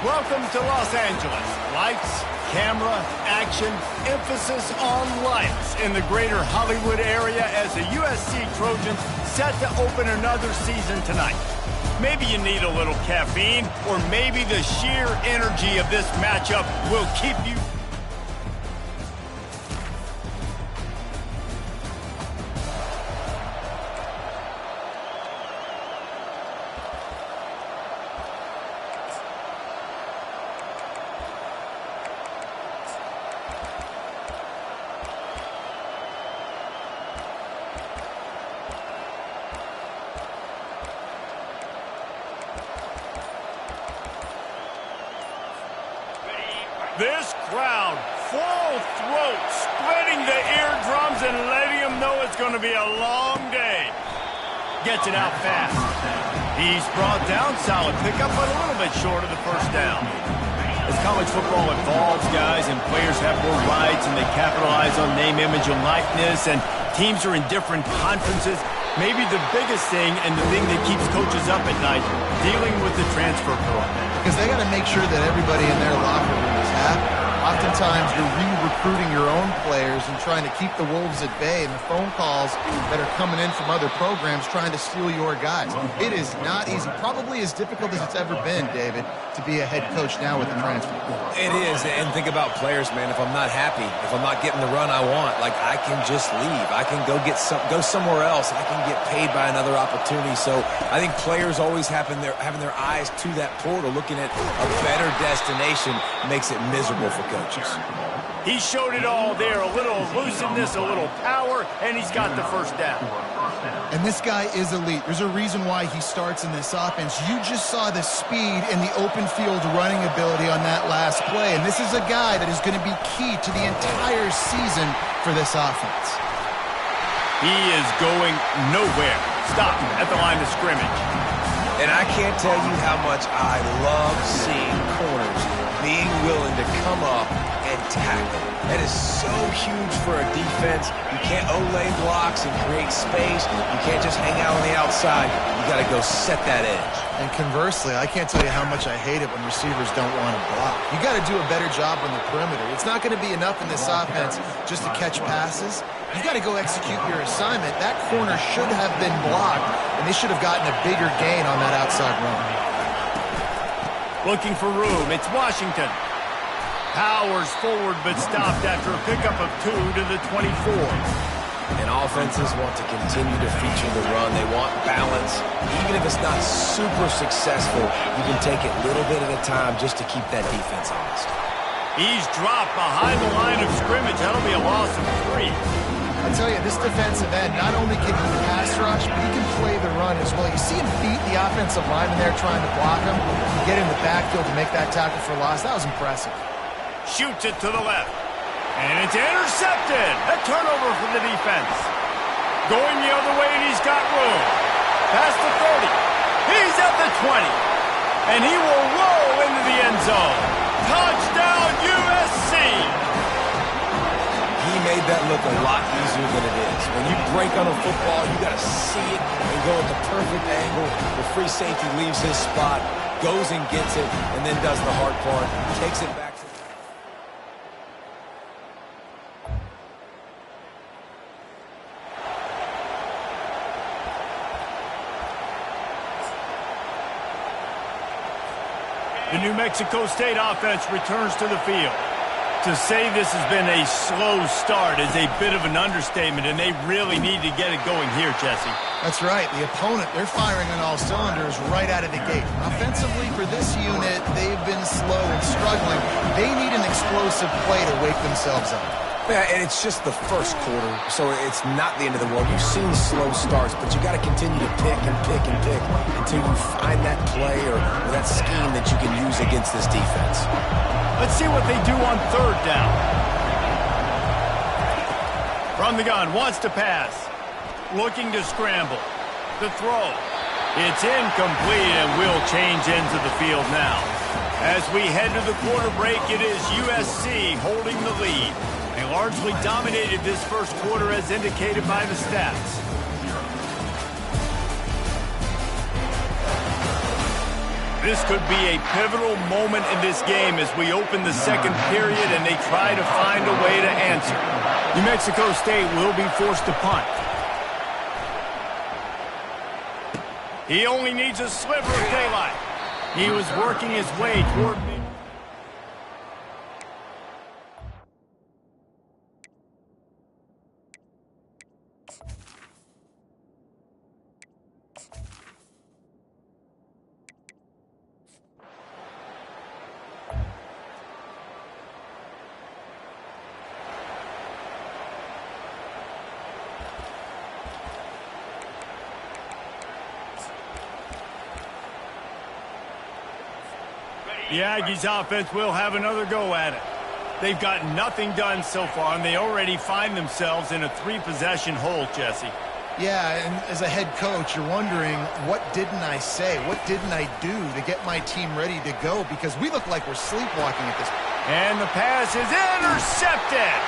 Welcome to Los Angeles. Lights, camera, action, emphasis on lights in the greater Hollywood area as the USC Trojans set to open another season tonight. Maybe you need a little caffeine, or maybe the sheer energy of this matchup will keep you... This crowd, full throat, spreading the eardrums and letting them know it's going to be a long day. Gets it out fast. He's brought down, solid pickup, but a little bit short of the first down. As college football evolves, guys, and players have more rights and they capitalize on name, image, and likeness, and teams are in different conferences, maybe the biggest thing and the thing that keeps coaches up at night, dealing with the transfer portal. Because they got to make sure that everybody in their locker room is happy. Oftentimes, you're re-recruiting your own players and trying to keep the Wolves at bay, and the phone calls that are coming in from other programs trying to steal your guys. It is not easy. Probably as difficult as it's ever been, David, to be a head coach now with the transfer portal. It is, and think about players, man. If I'm not happy, if I'm not getting the run I want, like, I can just leave. I can go somewhere else. I can get paid by another opportunity. So I think players always having their eyes to that portal, looking at a better destination, makes it miserable for coaches. He showed it all there, a little elusiveness, a little power, and he's got the first down. And this guy is elite. There's a reason why he starts in this offense. You just saw the speed and the open field running ability on that last play, and this is a guy that is going to be key to the entire season for this offense. He is going nowhere. Stop at the line of scrimmage. And I can't tell you how much I love seeing corners being willing to come up and tackle. That is so huge for a defense. You can't olay blocks and create space. You can't just hang out on the outside. You got to go set that edge. And conversely, I can't tell you how much I hate it when receivers don't want to block. You got to do a better job on the perimeter. It's not going to be enough in this offense just to catch passes. You got to go execute your assignment. That corner should have been blocked, and they should have gotten a bigger gain on that outside run. Looking for room. It's Washington. Powers forward, but stopped after a pickup of 2 to the 24. And offenses want to continue to feature the run. They want balance. Even if it's not super successful, you can take it little bit at a time just to keep that defense honest. He's dropped behind the line of scrimmage. That'll be a loss of 3. I tell you, this defensive end, not only can he pass rush, but he can play the run as well. You see him beat the offensive lineman there trying to block him, get in the backfield to make that tackle for loss. That was impressive. Shoots it to the left. And it's intercepted. A turnover for the defense. Going the other way, and he's got room. Past the 30. He's at the 20. And he will roll into the end zone. Touchdown, USC! He made that look a lot easier than it is. When you break on a football, you got to see it and go at the perfect angle. The free safety leaves his spot, goes and gets it, and then does the hard part, takes it back. The New Mexico State offense returns to the field. To say this has been a slow start is a bit of an understatement, and they really need to get it going here, Jesse. That's right. The opponent, they're firing on all cylinders right out of the gate. Offensively, for this unit, they've been slow and struggling. They need an explosive play to wake themselves up. Yeah, and it's just the first quarter, so it's not the end of the world. You've seen slow starts, but you got to continue to pick and pick and pick until you find that play or that scheme that you can use against this defense. Let's see what they do on third down. From the gun, wants to pass. Looking to scramble. The throw. It's incomplete and will change ends of the field now. As we head to the quarter break, it is USC holding the lead. They largely dominated this first quarter as indicated by the stats. This could be a pivotal moment in this game as we open the second period and they try to find a way to answer. New Mexico State will be forced to punt. He only needs a sliver of daylight. He was working his way toward mid. The Aggies offense will have another go at it. They've got nothing done so far, and they already find themselves in a 3-possession hole, Jesse. Yeah, and as a head coach, you're wondering, what didn't I say? What didn't I do to get my team ready to go? Because we look like we're sleepwalking at this point. And the pass is intercepted.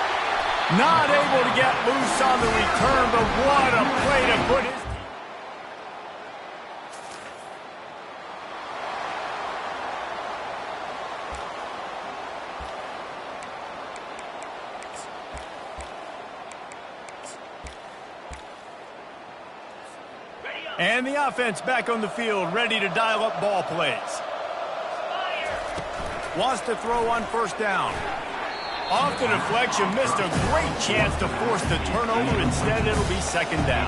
Not able to get loose on the return, but what a play to put his... And the offense back on the field, ready to dial up ball plays. Wants to throw on first down. Off the deflection, missed a great chance to force the turnover. Instead, it'll be second down.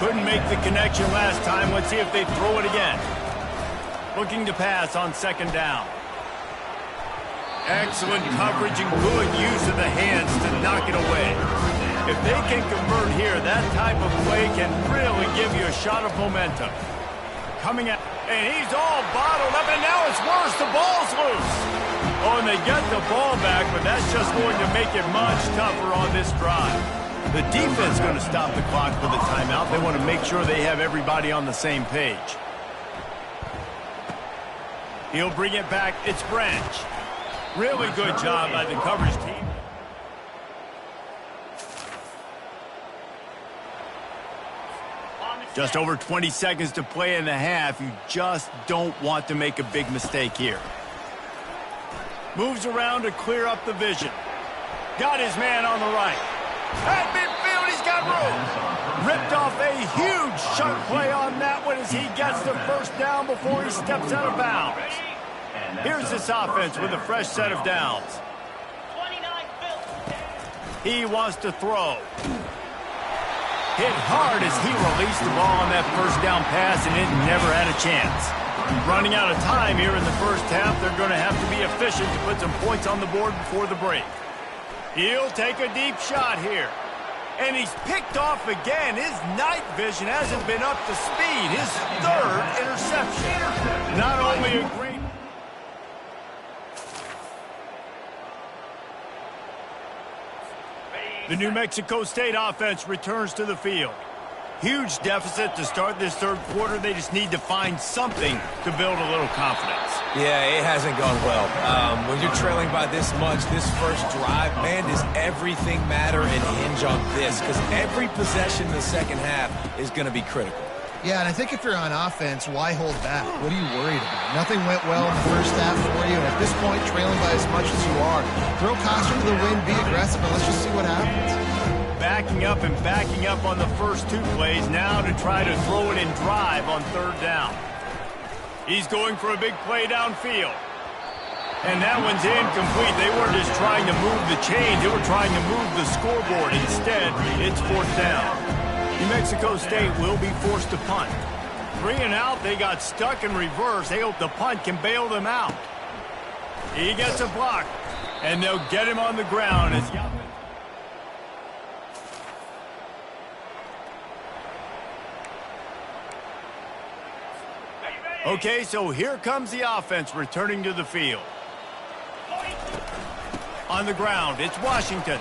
Couldn't make the connection last time. Let's see if they throw it again. Looking to pass on second down. Excellent coverage and good use of the hands to knock it away. If they can convert here, that type of play can really give you a shot of momentum. Coming out, and he's all bottled up, and now it's worse. The ball's loose. Oh, and they get the ball back, but that's just going to make it much tougher on this drive. The defense is going to stop the clock for the timeout. They want to make sure they have everybody on the same page. He'll bring it back. It's Branch. Really good job by the coverage team. Just over 20 seconds to play in the half. You just don't want to make a big mistake here. Moves around to clear up the vision. Got his man on the right. At midfield, he's got room. Ripped off a huge chunk play on that one as he gets the first down before he steps out of bounds. Here's this offense with a fresh set of downs. He wants to throw. Hit hard as he released the ball on that first down pass, and it never had a chance. Running out of time here in the first half, they're going to have to be efficient to put some points on the board before the break. He'll take a deep shot here. And he's picked off again. His night vision hasn't been up to speed. His third interception. Not only a great... The New Mexico State offense returns to the field. Huge deficit to start this third quarter. They just need to find something to build a little confidence. Yeah, it hasn't gone well. When you're trailing by this much, this first drive, man, does everything matter and hinge on this? Because every possession in the second half is going to be critical. Yeah, and I think if you're on offense, why hold back? What are you worried about? Nothing went well in the first half for you, and at this point, trailing by as much as you are, throw caution to the wind, be aggressive, and let's just see what happens. Backing up on the first two plays, now to try to throw it and drive on third down. He's going for a big play downfield. And that one's incomplete. They weren't just trying to move the chains, they were trying to move the scoreboard. Instead, it's fourth down. New Mexico State will be forced to punt. 3 and out, they got stuck in reverse. They hope the punt can bail them out. He gets a block, and they'll get him on the ground as Okay, so here comes the offense returning to the field. On the ground, it's Washington.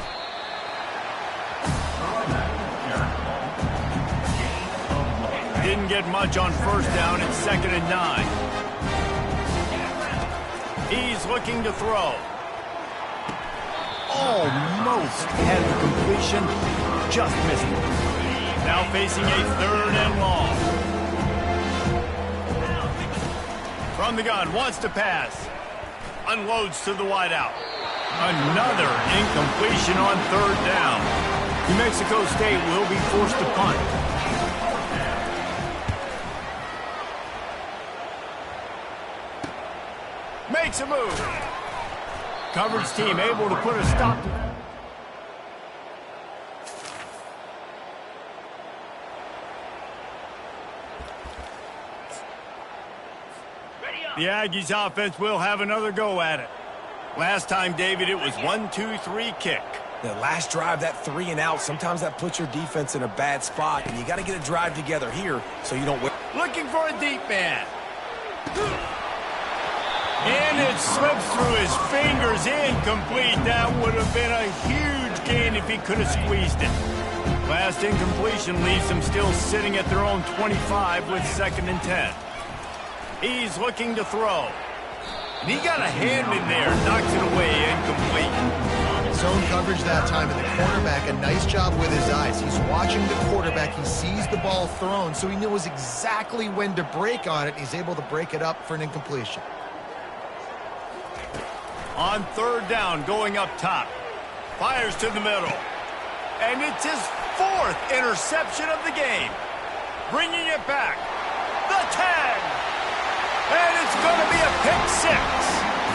Didn't get much on first down. It's 2nd and 9. He's looking to throw. Almost had the completion. Just missed it. Now facing a 3rd and long. From the gun, wants to pass. Unloads to the wideout. Another incompletion on third down. New Mexico State will be forced to punt. Makes a move. Coverage team able to put a stop to that. The Aggies offense will have another go at it. Last time, David, it was 1-2-3 kick. The last drive, that 3 and out, sometimes that puts your defense in a bad spot, and you got to get a drive together here so you don't win. Looking for a deep man. And it slips through his fingers, incomplete. That would have been a huge gain if he could have squeezed it. Last incompletion leaves them still sitting at their own 25 with 2nd and 10. He's looking to throw. And he got a hand in there, knocks it away, incomplete. Zone coverage that time, and the cornerback, a nice job with his eyes. He's watching the quarterback. He sees the ball thrown, so he knows exactly when to break on it. He's able to break it up for an incompletion. On third down, going up top. Fires to the middle. And it's his 4th interception of the game. Bringing it back. The 10. And it's going to be a pick 6.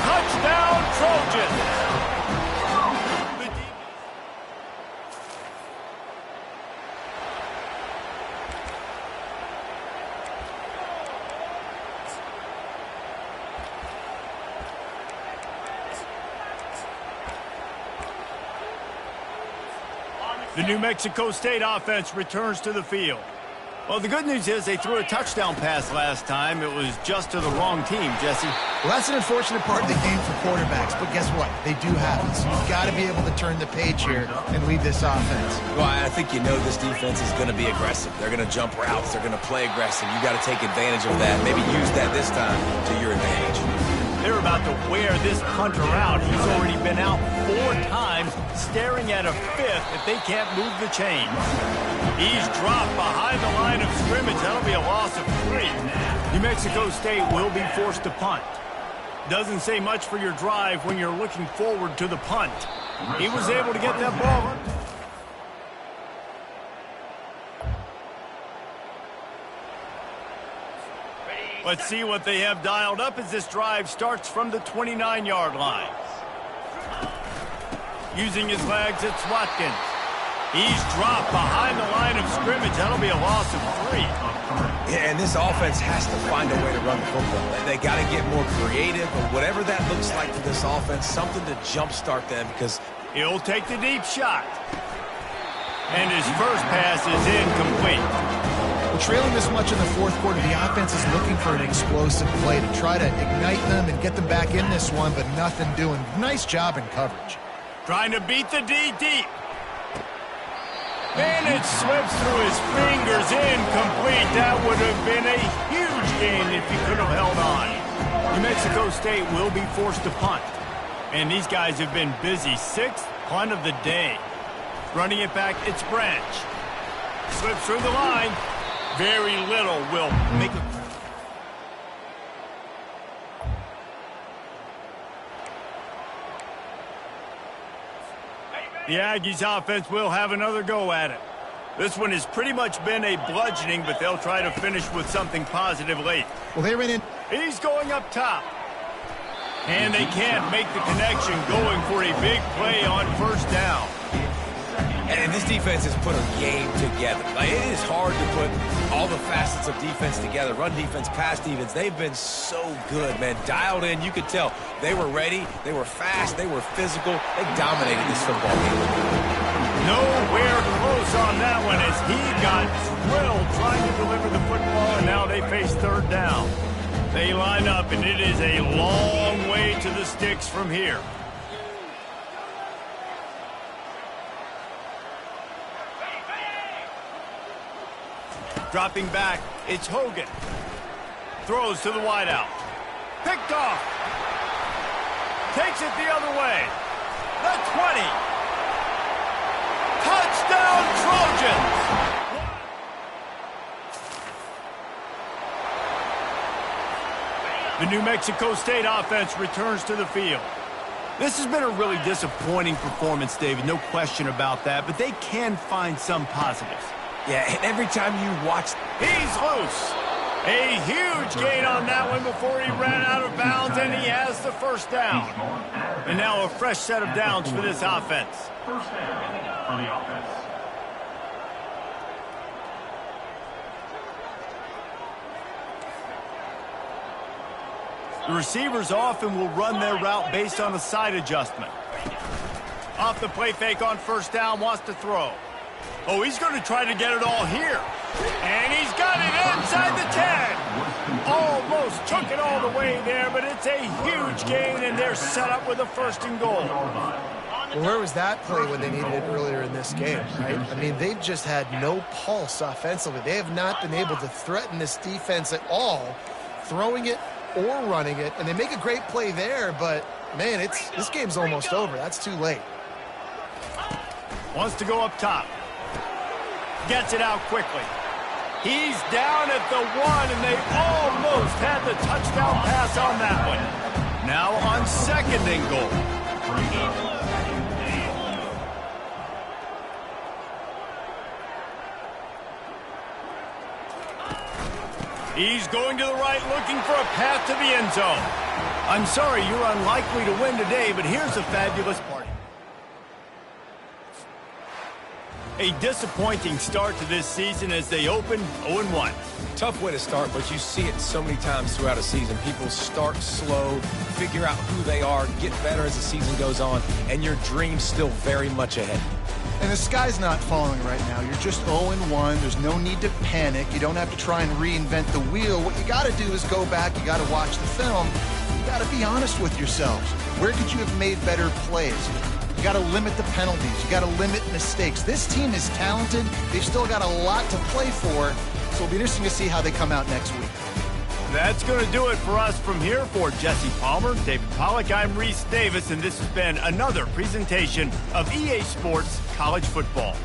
Touchdown, Trojans. The New Mexico State offense returns to the field. Well, the good news is they threw a touchdown pass last time. It was just to the wrong team, Jesse. Well, that's an unfortunate part of the game for quarterbacks, but guess what? They do happen, so you've got to be able to turn the page here and lead this offense. Well, I think you know this defense is going to be aggressive. They're going to jump routes. They're going to play aggressive. You got to take advantage of that. Maybe use that this time to your advantage. They're about to wear this punter out. He's already been out 4 times, staring at a 5th if they can't move the chain. He's dropped behind the line of scrimmage. That'll be a loss of 3. New Mexico State will be forced to punt. Doesn't say much for your drive when you're looking forward to the punt. He was able to get that ball. Let's see what they have dialed up as this drive starts from the 29-yard line. Using his legs, it's Watkins. He's dropped behind the line of scrimmage. That'll be a loss of 3. Yeah, and this offense has to find a way to run the football. They got to get more creative, but whatever that looks like for this offense, something to jumpstart them because he'll take the deep shot. And his first pass is incomplete. Well, trailing this much in the 4th quarter, the offense is looking for an explosive play to try to ignite them and get them back in this one, but nothing doing. Nice job in coverage. Trying to beat the D deep. And it slips through his fingers, incomplete. That would have been a huge gain if he could have held on. New Mexico State will be forced to punt. And these guys have been busy. 6th punt of the day. Running it back, it's Branch. Slips through the line. Very little will make it. The Aggies offense will have another go at it. This one has pretty much been a bludgeoning, but they'll try to finish with something positive late. Well, they ran in. He's going up top. And they can't make the connection, going for a big play on 1st down. And this defense has put a game together. Like, it is hard to put all the facets of defense together. Run defense, pass defense. They've been so good, man. Dialed in. You could tell they were ready. They were fast. They were physical. They dominated this football game. Nowhere close on that one as he got drilled trying to deliver the football, and now they face 3rd down. They line up, and it is a long way to the sticks from here. Dropping back, it's Hogan. Throws to the wideout. Picked off. Takes it the other way. The 20. Touchdown, Trojans! The New Mexico State offense returns to the field. This has been a really disappointing performance, David, no question about that, but they can find some positives. Yeah, and every time you watch... He's loose. A huge gain on that one before he ran out of bounds, and he has the first down. And now a fresh set of downs for this offense. First down for the offense. The receivers often will run their route based on a side adjustment. Off the play fake on first down, wants to throw. Oh, he's going to try to get it all here. And he's got it inside the 10. Almost took it all the way there, but it's a huge gain, and they're set up with a first and goal. Well, where was that play when they needed it earlier in this game, right? I mean, they've just had no pulse offensively. They have not been able to threaten this defense at all, throwing it or running it, and they make a great play there, but, man, this game's almost over. That's too late. Wants to go up top. Gets it out quickly. He's down at the 1, and they almost had the touchdown pass on that one. Now on second and goal. He's going to the right, looking for a path to the end zone. I'm sorry, you're unlikely to win today, but here's a fabulous party. A disappointing start to this season as they open 0-1. Tough way to start, but you see it so many times throughout a season. People start slow, figure out who they are, get better as the season goes on, and your dream's still very much ahead. And the sky's not falling right now. You're just 0-1. There's no need to panic. You don't have to try and reinvent the wheel. What you got to do is go back. You got to watch the film. You got to be honest with yourselves. Where could you have made better plays? You got to limit the penalties. You got to limit mistakes. This team is talented. They've still got a lot to play for. So it'll be interesting to see how they come out next week. That's going to do it for us from here. For Jesse Palmer, David Pollack, I'm Reese Davis, and this has been another presentation of EA Sports College Football.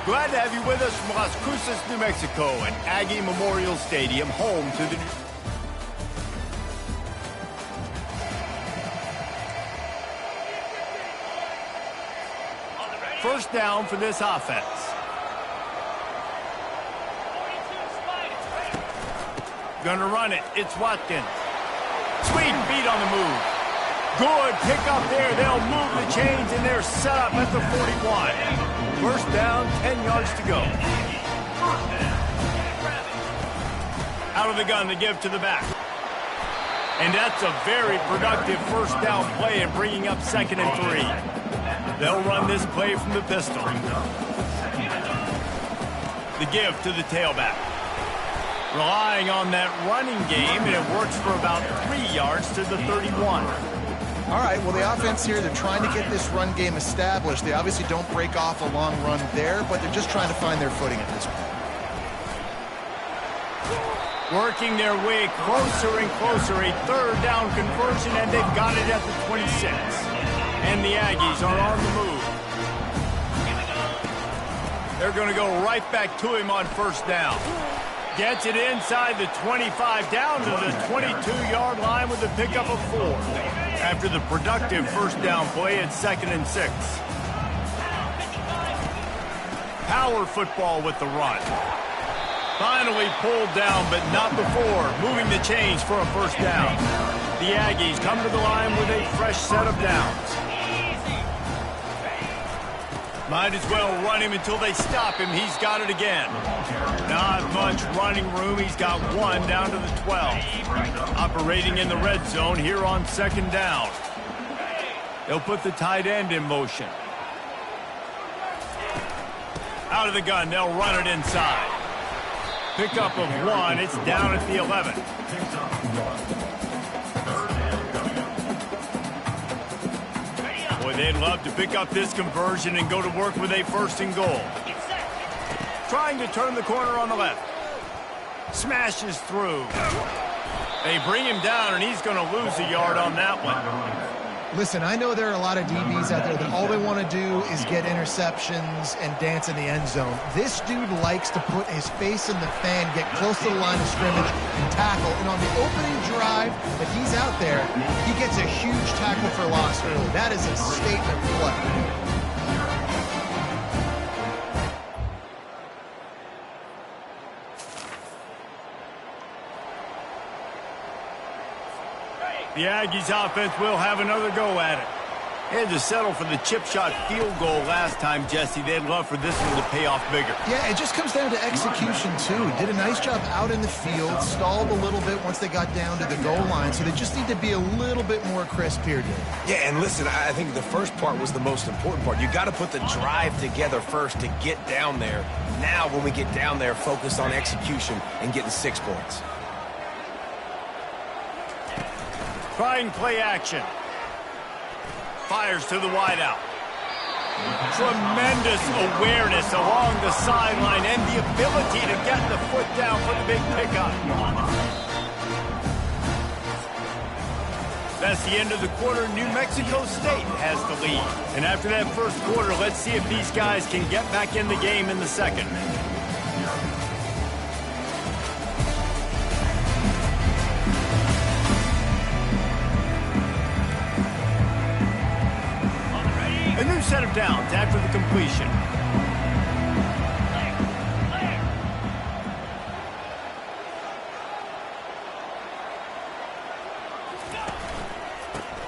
Glad to have you with us from Las Cruces, New Mexico, and Aggie Memorial Stadium, home to the... First down for this offense. Gonna run it. It's Watkins. Sweet feet on the move. Good pick up there. They'll move the chains, and they're set up at the 41. First down, 10 yards to go. Out of the gun to give to the back. And that's a very productive first down play and bringing up 2nd and 3. They'll run this play from the pistol. The give to the tailback. Relying on that running game, and it works for about 3 yards to the 31. All right, well, the offense here, they're trying to get this run game established. They obviously don't break off a long run there, but they're just trying to find their footing at this point. Working their way closer and closer, a 3rd down conversion, and they've got it at the 26. And the Aggies are on the move. They're going to go right back to him on first down. Gets it inside the 25, down to the 22-yard line with a pickup of 4. After the productive first down play, it's 2nd and 6. Power football with the run. Finally pulled down, but not before. Moving the chains for a first down. The Aggies come to the line with a fresh set of downs. Might as well run him until they stop him. He's got it again. Not much running room. He's got 1 down to the 12. Operating in the red zone here on 2nd down. They'll put the tight end in motion. Out of the gun. They'll run it inside. Pickup of 1. It's down at the 11. Boy, they'd love to pick up this conversion and go to work with a 1st and goal. Trying to turn the corner on the left. Smashes through. They bring him down, and he's going to lose a yard on that one. Listen, I know there are a lot of DBs out there that all they want to do is get interceptions and dance in the end zone. This dude likes to put his face in the fan, get close to the line of scrimmage, and tackle. And on the opening drive that he's out there, he gets a huge tackle for loss early. That is a statement play. The Aggies offense will have another go at it. They had to settle for the chip shot field goal last time, Jesse. They'd love for this one to pay off bigger. Yeah, it just comes down to execution, too. Did a nice job out in the field, stalled a little bit once they got down to the goal line, so they just need to be a little bit more crisp here, Dave. Yeah, and listen, I think the first part was the most important part. You got to put the drive together first to get down there. Now, when we get down there, focus on execution and getting 6 points. Trying play action. Fires to the wideout. Tremendous awareness along the sideline and the ability to get the foot down for the big pickup. That's the end of the quarter. New Mexico State has the lead. And after that first quarter, let's see if these guys can get back in the game in the second. A new set of downs after the completion.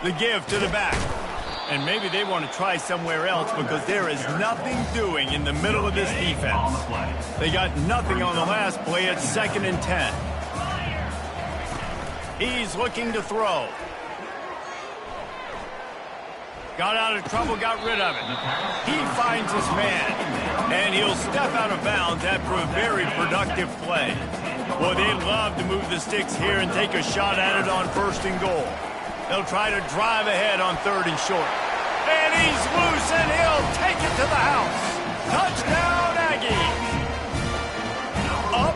The give to the back. And maybe they want to try somewhere else because there is nothing doing in the middle of this defense. They got nothing on the last play. It's 2nd and 10. He's looking to throw. Got out of trouble, got rid of it. He finds his man, and he'll step out of bounds after a very productive play. Boy, they'd love to move the sticks here and take a shot at it on 1st and goal. They'll try to drive ahead on 3rd and short. And he's loose, and he'll take it to the house. Touchdown, Aggies. Up.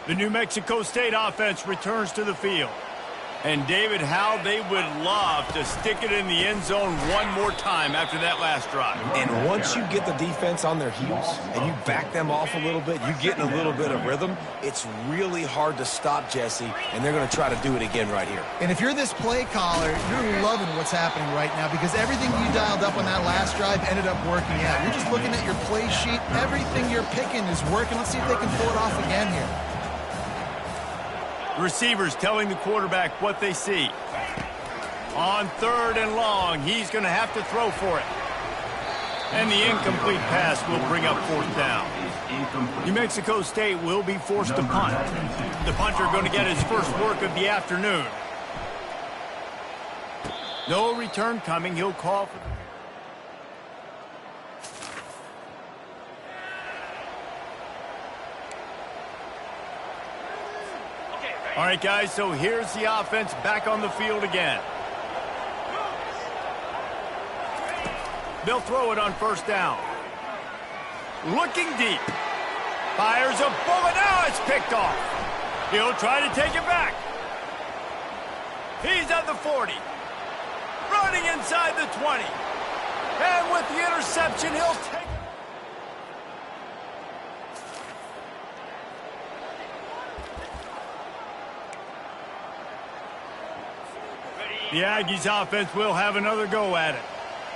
The New Mexico State offense returns to the field. And, David, how they would love to stick it in the end zone one more time after that last drive. And once you get the defense on their heels and you back them off a little bit, you get in a little bit of rhythm, it's really hard to stop, Jesse, and they're going to try to do it again right here. And if you're this play caller, you're loving what's happening right now because everything you dialed up on that last drive ended up working out. You're just looking at your play sheet. Everything you're picking is working. Let's see if they can pull it off again here. Receivers telling the quarterback what they see. On 3rd and long, he's going to have to throw for it. And the incomplete pass will bring up 4th down. New Mexico State will be forced to punt. The punter going to get his first work of the afternoon. No return coming. He'll call for the... All right, guys, so here's the offense back on the field again. They'll throw it on 1st down. Looking deep. Fires a bullet. Now it's picked off. He'll try to take it back. He's at the 40. Running inside the 20. And with the interception, he'll take it. The Aggies offense will have another go at it.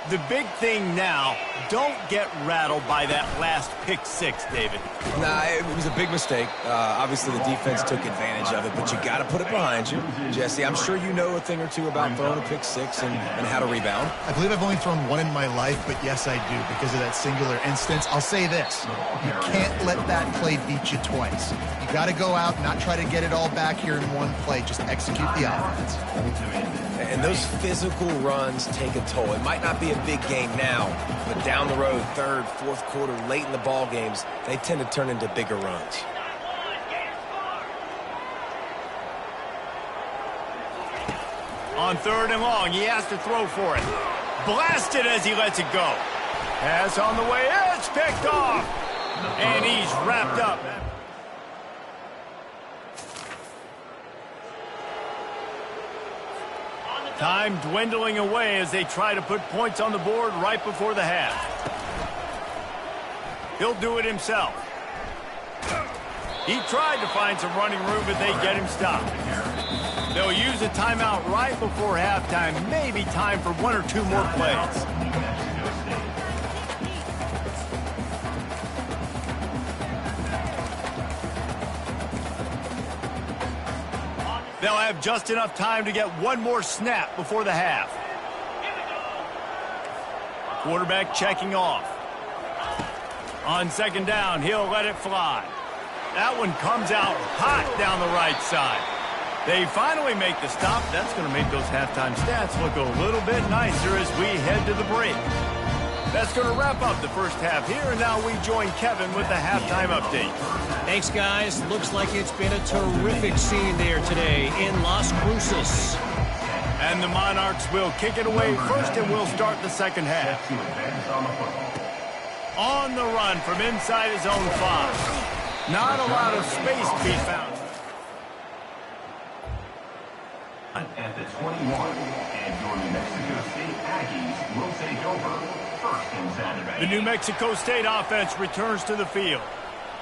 The big thing now, don't get rattled by that last pick 6, David. Nah, it was a big mistake. Obviously, the defense took advantage of it, but you got to put it behind you. Jesse, I'm sure you know a thing or two about throwing a pick 6 and how to rebound. I believe I've only thrown one in my life, but yes, I do because of that singular instance. I'll say this. You can't let that play beat you twice. You got to go out, not try to get it all back here in one play. Just execute the offense. And those physical runs take a toll. It might not be a big game now, but down the road, 3rd, 4th quarter, late in the ball games, they tend to turn into bigger runs. On 3rd and long, he has to throw for it. Blasted as he lets it go. Pass on the way, it's picked off. And he's wrapped up. Time dwindling away as they try to put points on the board right before the half. He'll do it himself. He tried to find some running room, but they get him stopped. They'll use a timeout right before halftime. Maybe time for 1 or 2 more plays. They'll have just enough time to get one more snap before the half. Quarterback checking off. On 2nd down, he'll let it fly. That one comes out hot down the right side. They finally make the stop. That's going to make those halftime stats look a little bit nicer as we head to the break. That's going to wrap up the first half here, and now we join Kevin with the halftime update. Thanks, guys. Looks like it's been a terrific scene there today in Las Cruces. And the Monarchs will kick it away first, and we'll start the second half. On the run from inside his own 5. Not a lot of space to be found. At the 21, and your New Mexico State Aggies will take over. The New Mexico State offense returns to the field.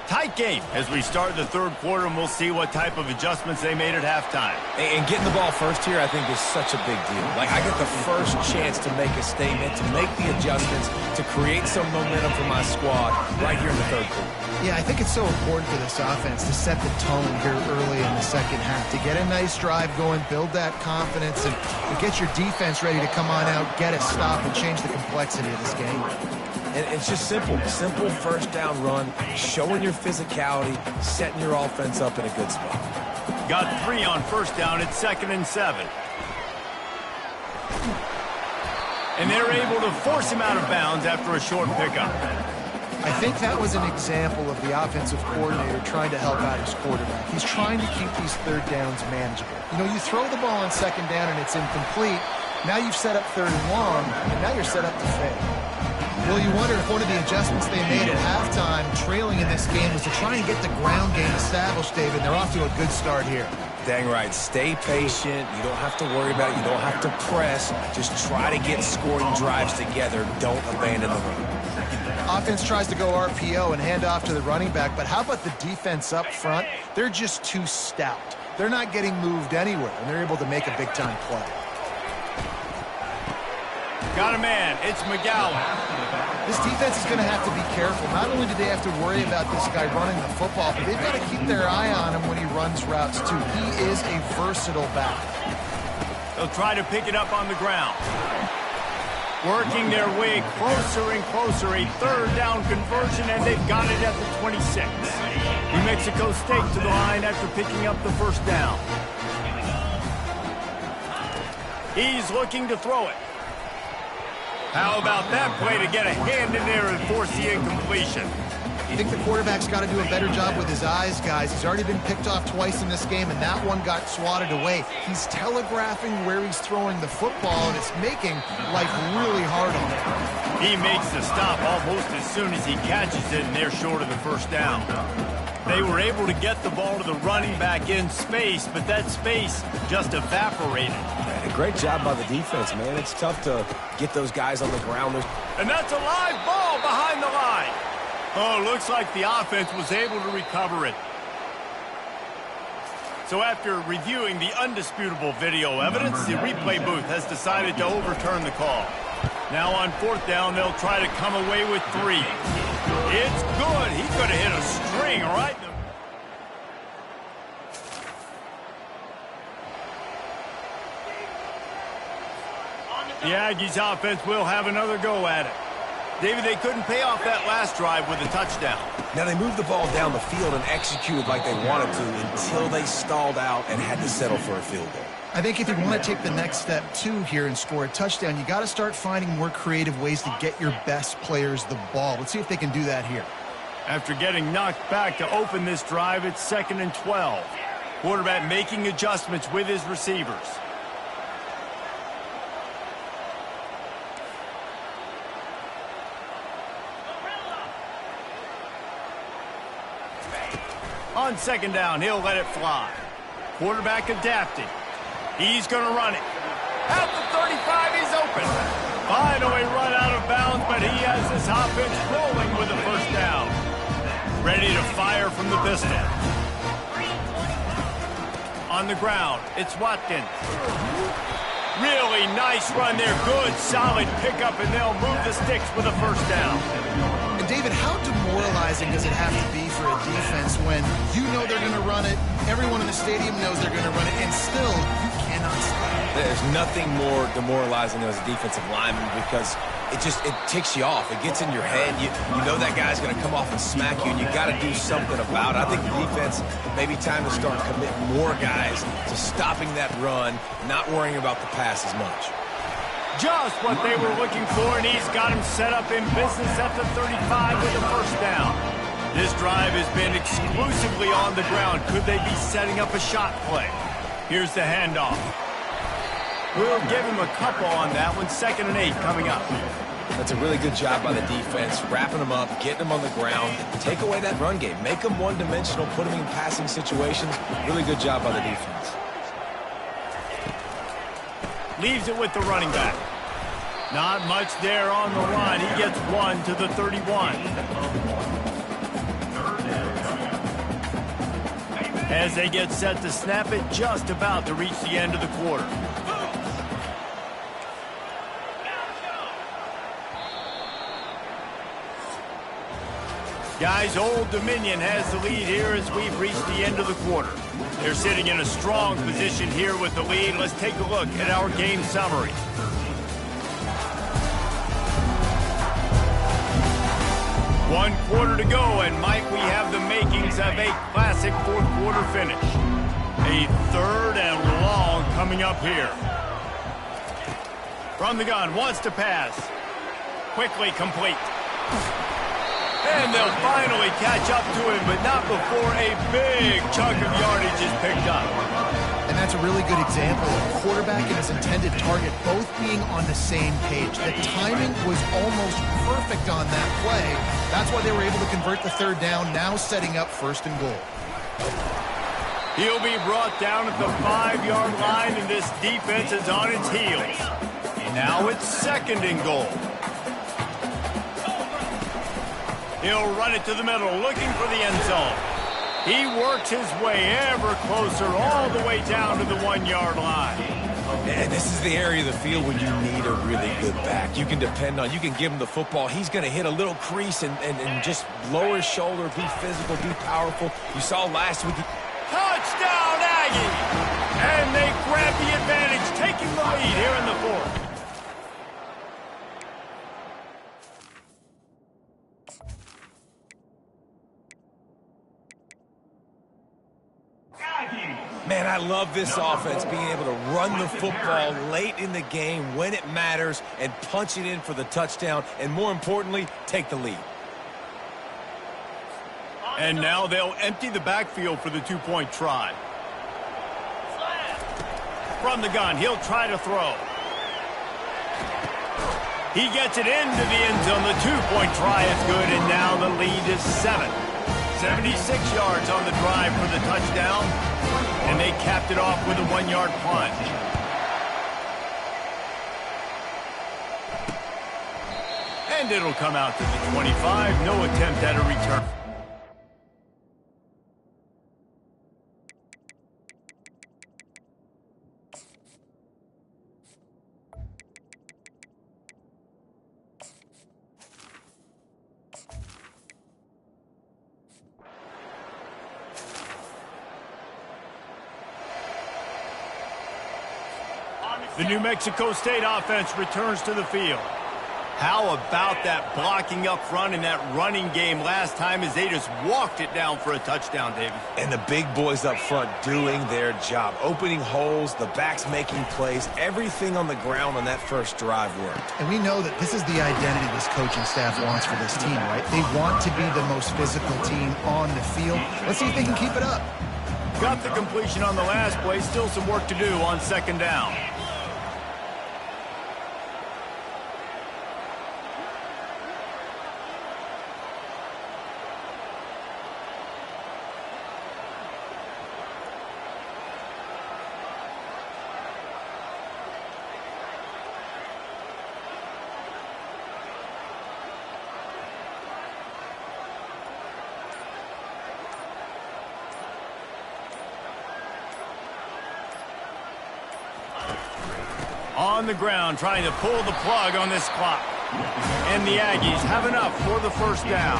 Tight game as we start the 3rd quarter, and we'll see what type of adjustments they made at halftime. And getting the ball first here, I think, is such a big deal. Like, I get the first chance to make a statement, to make the adjustments, to create some momentum for my squad right here in the 3rd quarter. Yeah, I think it's so important for this offense to set the tone here early in the second half, to get a nice drive going, build that confidence, and to get your defense ready to come on out, get a stop, and change the complexity of this game. And it's just simple 1st down run, showing your physicality, setting your offense up in a good spot. Got 3 on 1st down at 2nd and 7. And they're able to force him out of bounds after a short pickup. I think that was an example of the offensive coordinator trying to help out his quarterback. He's trying to keep these 3rd downs manageable. You know, you throw the ball on 2nd down and it's incomplete. Now you've set up 3rd and long, and now you're set up to fail. Well, you wonder if one of the adjustments they made at halftime, trailing in this game, was to try and get the ground game established, David. They're off to a good start here. Dang right. Stay patient. You don't have to worry about it. You don't have to press. Just try to get scoring drives together. Don't abandon the run. Offense tries to go RPO and hand off to the running back, but how about the defense up front? They're just too stout. They're not getting moved anywhere, and they're able to make a big-time play. Got a man. It's McGowan. This defense is going to have to be careful. Not only do they have to worry about this guy running the football, but they've got to keep their eye on him when he runs routes, too. He is a versatile back. They'll try to pick it up on the ground. Working their way closer and closer. A third down conversion, and they've got it at the 26. New Mexico State to the line after picking up the first down. He's looking to throw it. How about that play to get a hand in there and force the incompletion? I think the quarterback's got to do a better job with his eyes, guys. He's already been picked off twice in this game, and that one got swatted away. He's telegraphing where he's throwing the football, and it's making life really hard on him. He makes the stop almost as soon as he catches it, and they're short of the first down. They were able to get the ball to the running back in space, but that space just evaporated. A great job by the defense, man. It's tough to get those guys on the ground. And that's a live ball behind the line. Oh, looks like the offense was able to recover it. So after reviewing the undisputable video evidence, the replay booth has decided to overturn the call. Now on fourth down, they'll try to come away with 3. It's good. He could have hit a string right in the... The Aggies offense will have another go at it. David, they couldn't pay off that last drive with a touchdown. Now, they moved the ball down the field and executed like they wanted to until they stalled out and had to settle for a field goal. I think if you want to take the next step, too, here and score a touchdown, you got to start finding more creative ways to get your best players the ball. Let's see if they can do that here. After getting knocked back to open this drive, it's 2nd and 12. Quarterback making adjustments with his receivers. On 2nd down, he'll let it fly. Quarterback adapting. He's going to run it. At the 35, he's open. Finally run out of bounds, but he has this offense rolling with a first down. Ready to fire from the pistol. On the ground, it's Watkins. Really nice run there. Good, solid pickup, and they'll move the sticks with a first down. And David, how demoralizing does it have to be for a defense when you know they're going to run it, everyone in the stadium knows they're going to run it, and still you cannot stop? There's nothing more demoralizing as a defensive lineman because it ticks you off. It gets in your head. You know that guy's going to come off and smack you, and you got to do something about it. I think the defense, maybe time to start committing more guys to stopping that run, not worrying about the pass as much. Just what they were looking for, and he's got him set up in business at the 35 with a first down. This drive has been exclusively on the ground. Could they be setting up a shot play? Here's the handoff. We'll give him a couple on that one. 2nd and 8 coming up. That's a really good job by the defense, wrapping them up, getting them on the ground. Take away that run game. Make them one-dimensional, put them in passing situations. Really good job by the defense. Leaves it with the running back. Not much there on the line. He gets 1 to the 31. As they get set to snap it, just about to reach the end of the quarter. Guys, Old Dominion has the lead here as we've reached the end of the quarter. They're sitting in a strong position here with the lead. Let's take a look at our game summary. One quarter to go, and Mike, we have the makings of a classic fourth quarter finish. A 3rd and long coming up here. From the gun, wants to pass. Quickly complete. And they'll finally catch up to him, but not before a big chunk of yardage is picked up. And that's a really good example of a quarterback and his intended target both being on the same page. The timing was almost perfect on that play. That's why they were able to convert the third down, now setting up 1st and goal. He'll be brought down at the 5-yard line, and this defense is on its heels. Now it's 2nd and goal. He'll run it to the middle, looking for the end zone. He works his way ever closer all the way down to the 1-yard line. And this is the area of the field where you need a really good back. You can depend on, you can give him the football. He's going to hit a little crease and just lower his shoulder, be physical, be powerful. You saw last week. Touchdown, Aggie! And they grab the advantage, taking the lead here in the 4th. Man, I love this offense, being able to run the football late in the game when it matters and punch it in for the touchdown, and more importantly, take the lead. And now they'll empty the backfield for the 2-point try. From the gun, he'll try to throw. He gets it into the end zone. The 2-point try is good, and now the lead is 7. 76 yards on the drive for the touchdown, and they capped it off with a 1-yard punt. And it'll come out to the 25. No attempt at a return. The New Mexico State offense returns to the field. How about that blocking up front in that running game last time as they just walked it down for a touchdown, David? And the big boys up front doing their job, opening holes, the backs making plays, everything on the ground on that first drive worked. And we know that this is the identity this coaching staff wants for this team, right? They want to be the most physical team on the field. Let's see if they can keep it up. Got the completion on the last play. Still some work to do on 2nd down. On the ground, trying to pull the plug on this clock. And the Aggies have enough for the 1st down.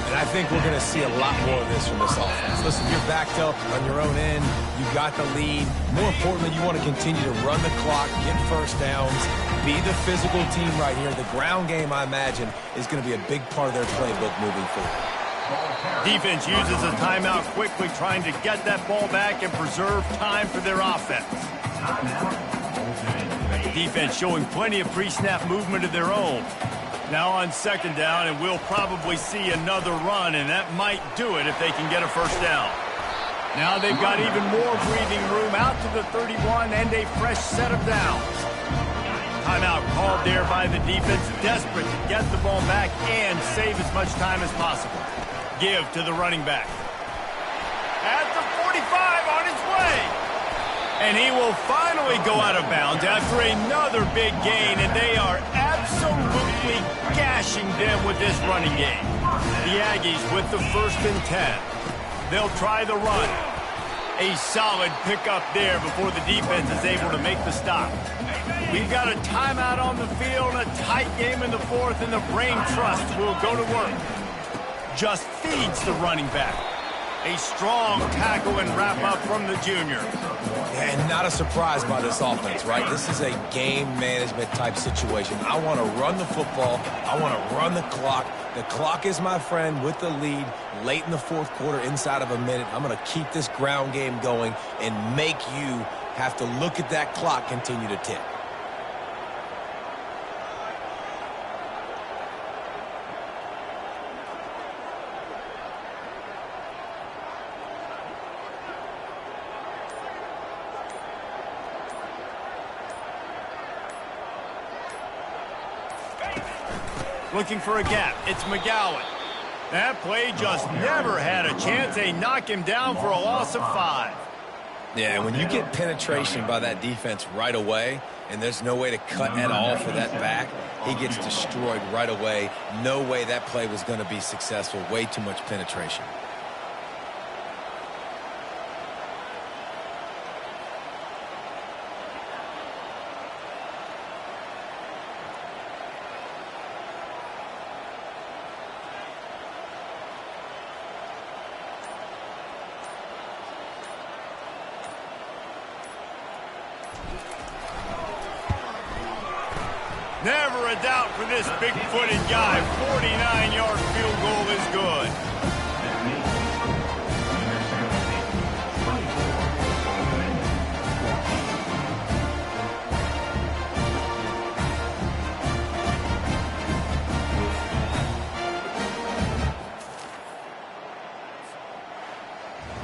And I think we're going to see a lot more of this from this offense. Listen, you're backed up on your own end. You got the lead. More importantly, you want to continue to run the clock, get 1st downs, be the physical team right here. The ground game, I imagine, is going to be a big part of their playbook moving forward. Defense uses a timeout quickly, trying to get that ball back and preserve time for their offense. Defense showing plenty of pre-snap movement of their own. Now on 2nd down, and we'll probably see another run, and that might do it if they can get a 1st down. Now they've got even more breathing room out to the 31 and a fresh set of downs. Timeout called there by the defense, desperate to get the ball back and save as much time as possible. Give to the running back. At the 45 on his way. And he will finally go out of bounds after another big gain, and they are absolutely gashing them with this running game. The Aggies with the 1st and 10. They'll try the run. A solid pickup there before the defense is able to make the stop. We've got a timeout on the field, a tight game in the 4th, and the Brain Trust will go to work. Just feeds the running back. A strong tackle and wrap-up from the junior. And not a surprise by this offense, right? This is a game management type situation. I want to run the football. I want to run the clock. The clock is my friend with the lead late in the 4th quarter, inside of a minute. I'm going to keep this ground game going and make you have to look at that clock continue to tick. Looking for a gap. It's McGowan. That play just never had a chance. They knock him down for a loss of 5. Yeah, when you get penetration by that defense right away, and there's no way to cut at all for that back, he gets destroyed right away. No way that play was going to be successful. Way too much penetration. Never a doubt for this big-footed guy. 49-yard field goal is good.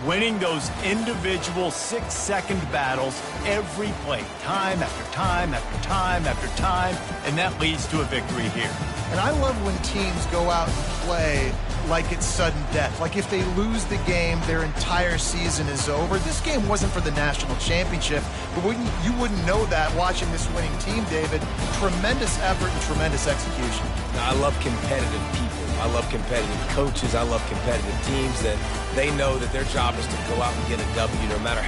Winning those individual 6-second battles every play, time after time after time after time, and that leads to a victory here. And I love when teams go out and play like it's sudden death. Like if they lose the game, their entire season is over. This game wasn't for the national championship, but you wouldn't know that watching this winning team, David. Tremendous effort and tremendous execution. Now, I love competitive people. I love competitive coaches. I love competitive teams that they know that their job is to go out and get a W no matter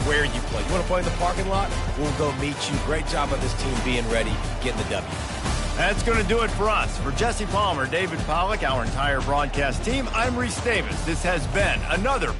where you play. You want to play in the parking lot? We'll go meet you. Great job by this team being ready, getting the W. That's going to do it for us. For Jesse Palmer, David Pollack, our entire broadcast team, I'm Reese Davis. This has been another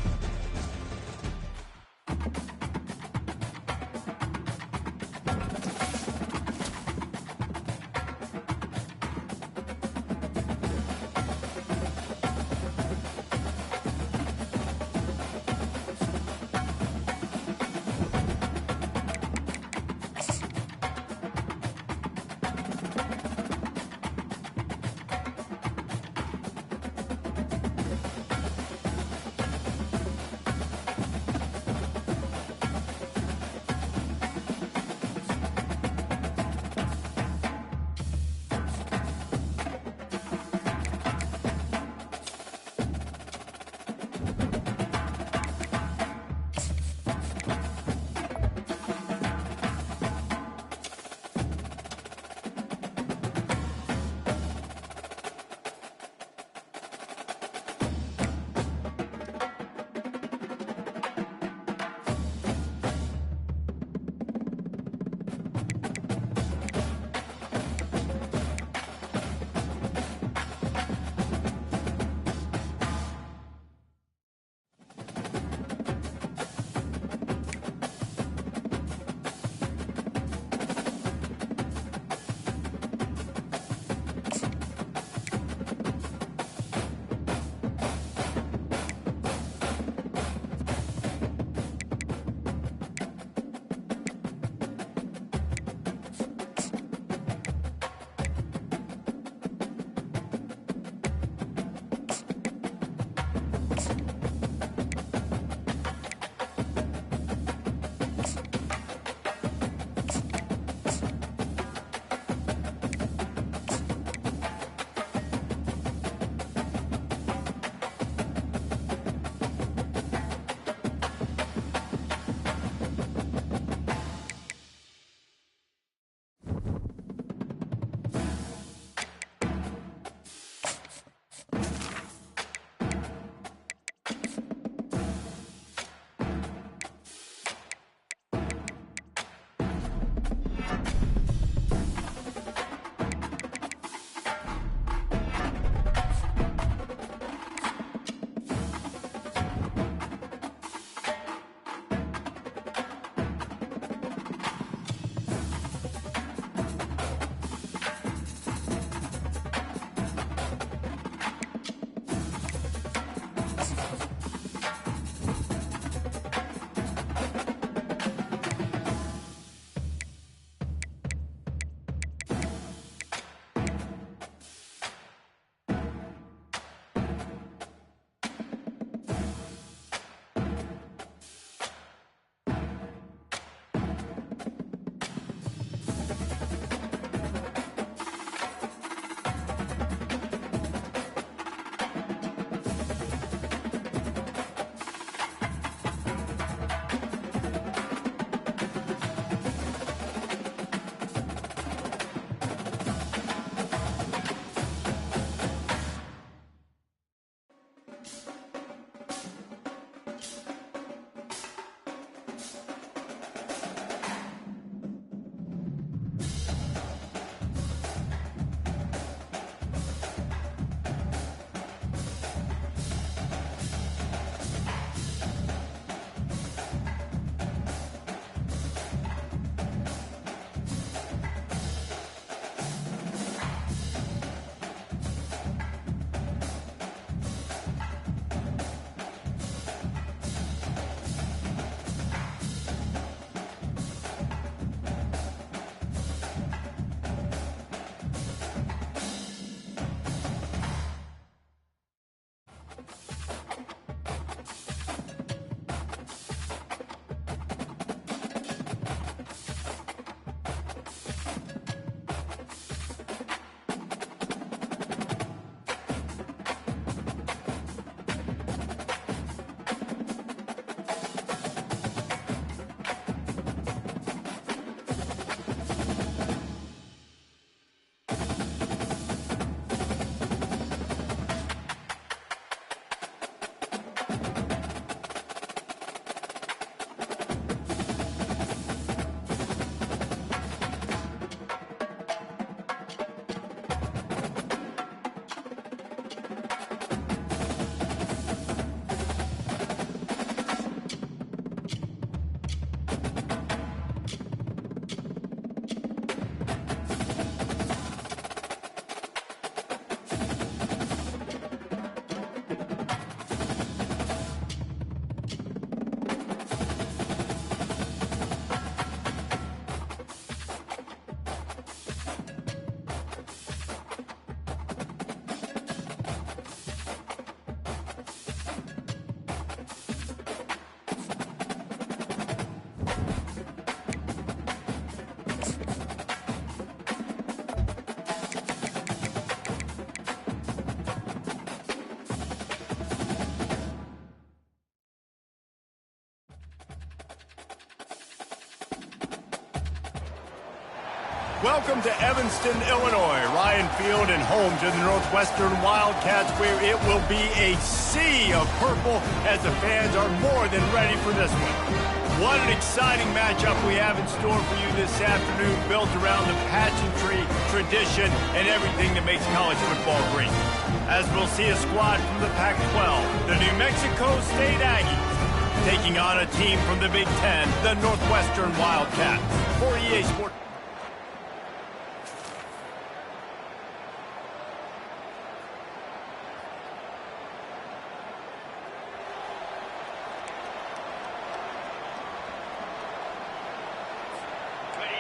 Welcome to Evanston, Illinois, Ryan Field, and home to the Northwestern Wildcats, where it will be a sea of purple as the fans are more than ready for this one. What an exciting matchup we have in store for you this afternoon, built around the pageantry, tradition, and everything that makes college football great. As we'll see a squad from the Pac-12, the New Mexico State Aggies, taking on a team from the Big Ten, the Northwestern Wildcats. For EA Sports.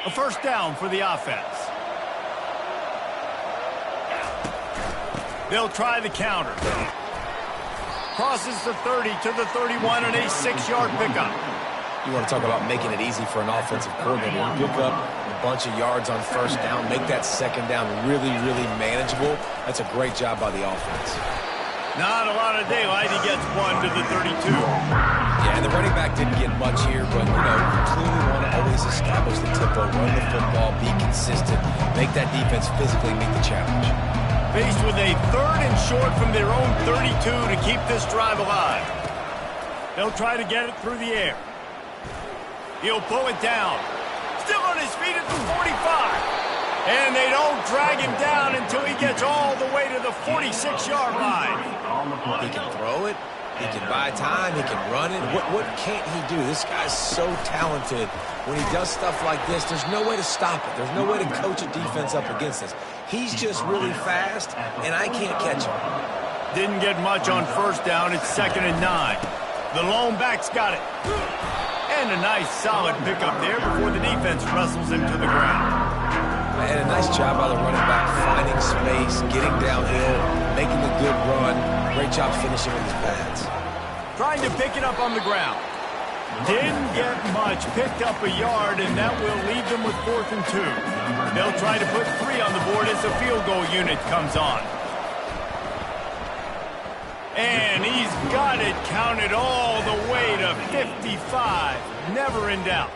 A first down for the offense. They'll try the counter. Crosses the 30 to the 31 and a 6-yard pickup. You want to talk about making it easy for an offensive coordinator. Pick up a bunch of yards on first down, make that second down really, really manageable. That's a great job by the offense. Not a lot of daylight. He gets one to the 32. Yeah, and the running back didn't get much here, but, you know, you clearly want to always establish the tempo, run the football, be consistent, make that defense physically meet the challenge. Faced with a 3rd and short from their own 32 to keep this drive alive. They'll try to get it through the air. He'll pull it down. Still on his feet at the 45. And they don't drag him down until he gets all the way to the 46-yard line. He can throw it. He can buy time. He can run it. What can't he do? This guy's so talented. When he does stuff like this, there's no way to stop it. There's no way to coach a defense up against this. He's just really fast, and I can't catch him. Didn't get much on first down. It's 2nd and 9. The lone back's got it. And a nice solid pickup there before the defense wrestles him to the ground. And a nice job by the running back, finding space, getting downhill, making a good run. Great job finishing with his pads. Trying to pick it up on the ground. Didn't get much. Picked up a yard, and that will leave them with 4th and 2. They'll try to put 3 on the board as the field goal unit comes on. And he's got it counted all the way to 55. Never in doubt.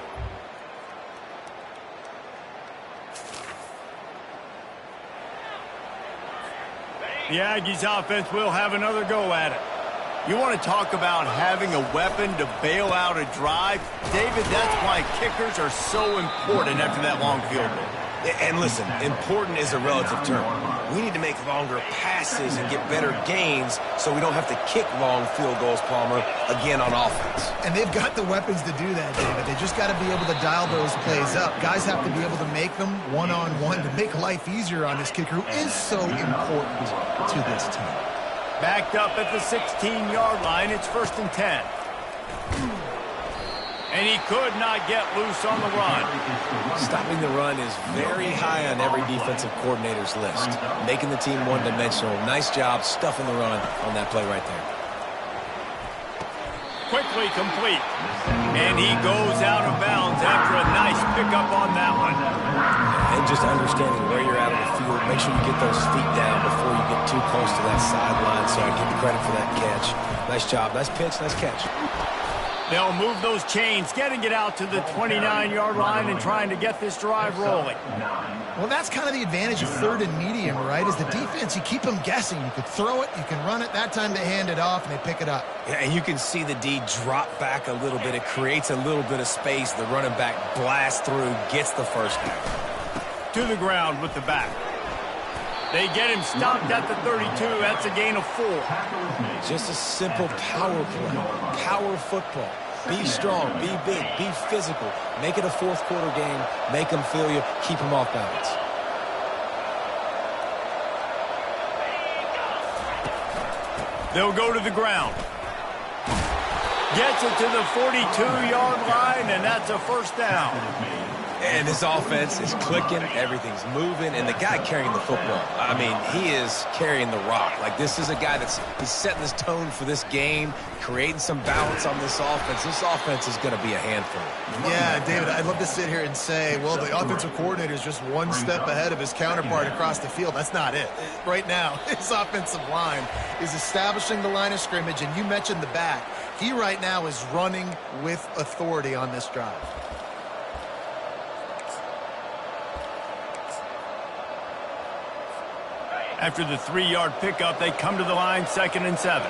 The Aggies offense will have another go at it. You want to talk about having a weapon to bail out a drive? David, that's why kickers are so important after that long field goal. And listen, important is a relative term. We need to make longer passes and get better gains so we don't have to kick long field goals, Palmer, again on offense. And they've got the weapons to do that, David. They just got to be able to dial those plays up. Guys have to be able to make them one-on-one to make life easier on this kicker, who is so important to this team. Backed up at the 16-yard line. It's 1st and 10. And he could not get loose on the run. Stopping the run is very high on every defensive coordinator's list. Making the team one-dimensional. Nice job stuffing the run on that play right there. Quickly complete. And he goes out of bounds after a nice pickup on that one. And just understanding where you're at on the field, make sure you get those feet down before you get too close to that sideline, so I give you credit for that catch. Nice job. Nice pitch. Nice catch. They'll move those chains, getting it out to the 29-yard line and trying to get this drive rolling. Well, that's kind of the advantage of 3rd and medium, right? Is the defense, you keep them guessing. You could throw it, you can run it. That time they hand it off and they pick it up. Yeah, and you can see the D drop back a little bit. It creates a little bit of space. The running back blasts through, gets the first down. To the ground with the back. They get him stopped at the 32. That's a gain of 4. Just a simple power play. Power football. Be strong. Be big. Be physical. Make it a 4th quarter game. Make them feel you. Keep them off balance. They'll go to the ground. Gets it to the 42-yard line, and that's a first down. And this offense is clicking, everything's moving, and the guy carrying the football, I mean, he is carrying the rock. Like, this is a guy he's setting this tone for this game, creating some balance on this offense. This offense is going to be a handful. Yeah, David, I'd love to sit here and say, well, the offensive coordinator is just one step ahead of his counterpart across the field. That's not it. Right now, his offensive line is establishing the line of scrimmage, and you mentioned the back. He right now is running with authority on this drive. After the 3-yard pickup, they come to the line 2nd and 7.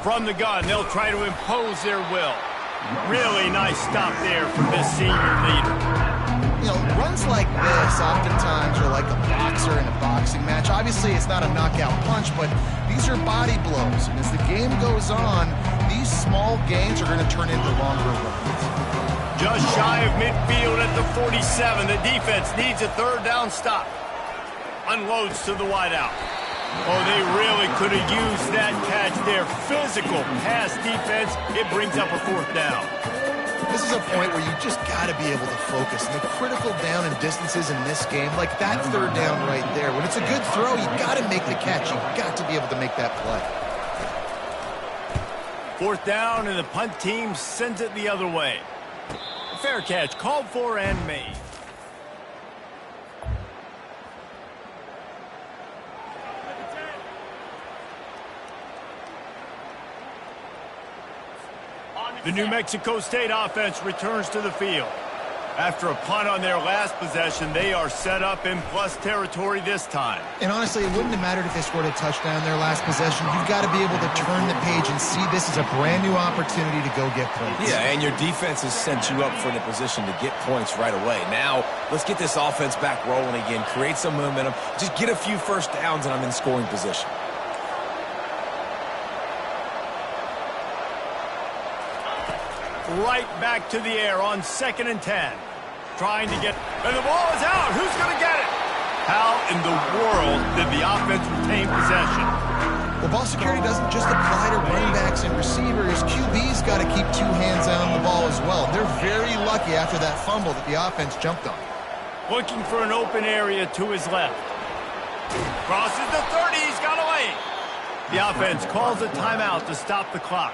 From the gun, they'll try to impose their will. Really nice stop there from this senior leader. You know, runs like this oftentimes are like a boxer in a boxing match. Obviously, it's not a knockout punch, but these are body blows. And as the game goes on, these small gains are going to turn into longer runs. Just shy of midfield at the 47. The defense needs a 3rd down stop. Unloads to the wideout. Oh, they really could have used that catch there. Physical pass defense. It brings up a 4th down. This is a point where you just got to be able to focus. And the critical down and distances in this game, like that 3rd down right there, when it's a good throw, you got to make the catch. You got to be able to make that play. 4th down, and the punt team sends it the other way. Fair catch, called for and made. The New Mexico State offense returns to the field. After a punt on their last possession, they are set up in plus territory this time. And honestly, it wouldn't have mattered if they scored a touchdown their last possession. You've got to be able to turn the page and see this as a brand new opportunity to go get points. Yeah, and your defense has sent you up for the position to get points right away. Now, let's get this offense back rolling again, create some momentum, just get a few 1st downs, and I'm in scoring position. Right back to the air on 2nd and 10. Trying to get, and the ball is out. Who's going to get it? How in the world did the offense retain possession? Well, ball security doesn't just apply to running backs and receivers. QB's got to keep 2 hands on the ball as well. They're very lucky after that fumble that the offense jumped on. Looking for an open area to his left. Crosses the 30. He's got a lane. The offense calls a timeout to stop the clock.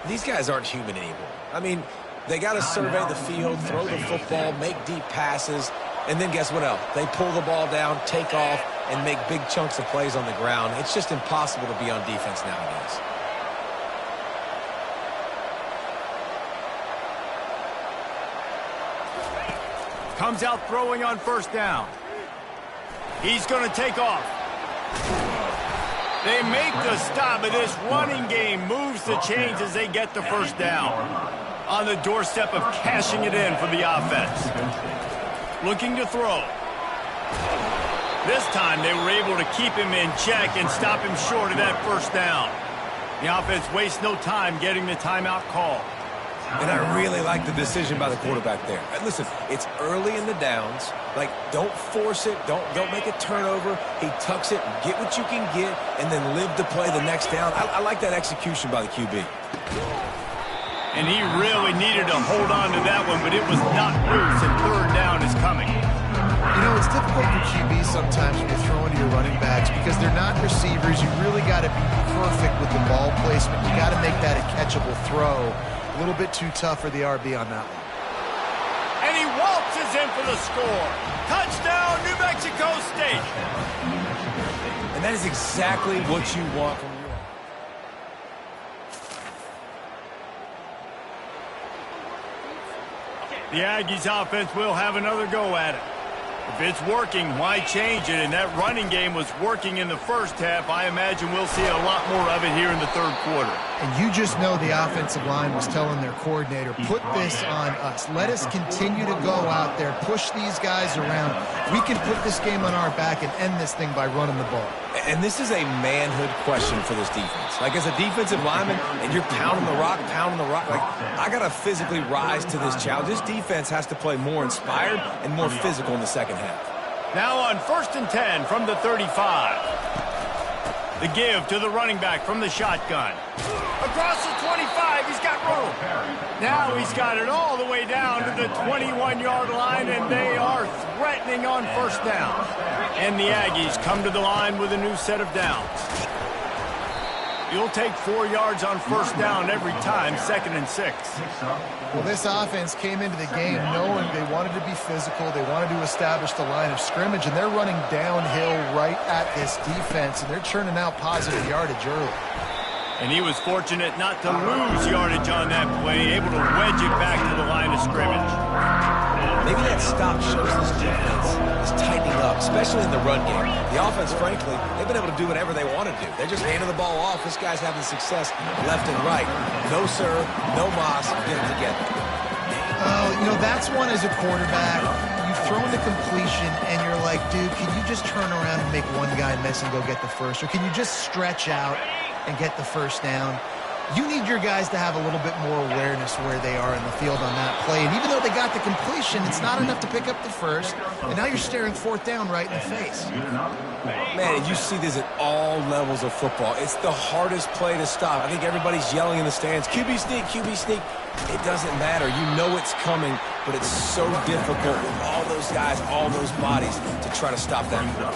These guys aren't human anymore. I mean, they got to survey the field, throw the football, make deep passes, and then guess what else? They pull the ball down, take off, and make big chunks of plays on the ground. It's just impossible to be on defense nowadays. Comes out throwing on 1st down. He's going to take off. They make the stop, but this running game moves the chains as they get the 1st down. On the doorstep of cashing it in for the offense. Looking to throw. This time they were able to keep him in check and stop him short of that 1st down. The offense wastes no time getting the timeout call. And I really like the decision by the quarterback there. And listen, it's early in the downs. Like, don't force it. Don't make a turnover. He tucks it, get what you can get, and then live to play the next down. I like that execution by the QB. And he really needed to hold on to that one, but it was not loose, and 3rd down is coming. You know, it's difficult for QBs sometimes when you're throwing to your running backs because they're not receivers. You really got to be perfect with the ball placement. You got to make that a catchable throw. A little bit too tough for the RB on that one. And he waltzes in for the score. Touchdown, New Mexico State. And that is exactly what you want from your offense. The Aggies offense will have another go at it. If it's working, why change it? And that running game was working in the 1st half. I imagine we'll see a lot more of it here in the 3rd quarter. And you just know the offensive line was telling their coordinator, put this on us. Let us continue to go out there, push these guys around. We can put this game on our back and end this thing by running the ball. And this is a manhood question for this defense. Like, as a defensive lineman, and you're pounding the rock, like, I got to physically rise to this challenge. This defense has to play more inspired and more physical in the 2nd half. Now on 1st and 10 from the 35. The give to the running back from the shotgun. Across the 25, he's got room. Now he's got it all the way down to the 21-yard line, and they are threatening on 1st down. And the Aggies come to the line with a new set of downs. You'll take 4 yards on 1st down every time, 2nd and 6. Well, this offense came into the game knowing they wanted to be physical. They wanted to establish the line of scrimmage, and they're running downhill right at this defense, and they're churning out positive yardage early. And he was fortunate not to lose yardage on that play, able to wedge it back to the line of scrimmage. Maybe that stop shows this defense is tightening up, especially in the run game. The offense, frankly, they've been able to do whatever they want to do. They're just handing the ball off. This guy's having success left and right. No serve, no moss, get it together. You know, that's one as a quarterback. You've thrown the completion, and you're like, dude, can you just turn around and make one guy miss and go get the first? Or can you just stretch out and get the first down? You need your guys to have a little bit more awareness where they are in the field on that play. And even though they got the completion, it's not enough to pick up the first. And now you're staring fourth down right in the face. Man, you see this at all levels of football. It's the hardest play to stop. I think everybody's yelling in the stands, QB sneak, QB sneak. It doesn't matter. You know it's coming, but it's so difficult with all those guys, all those bodies to try to stop that run.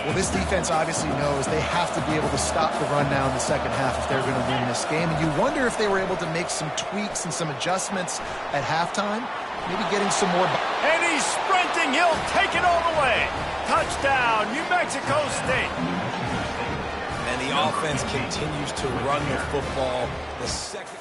Well, this defense obviously knows they have to be able to stop the run now in the second half if they're going to win this game. And you wonder if they were able to make some tweaks and some adjustments at halftime, maybe getting some more. And he's sprinting. He'll take it all the way. Touchdown, New Mexico State. And the offense continues to run the football. The second.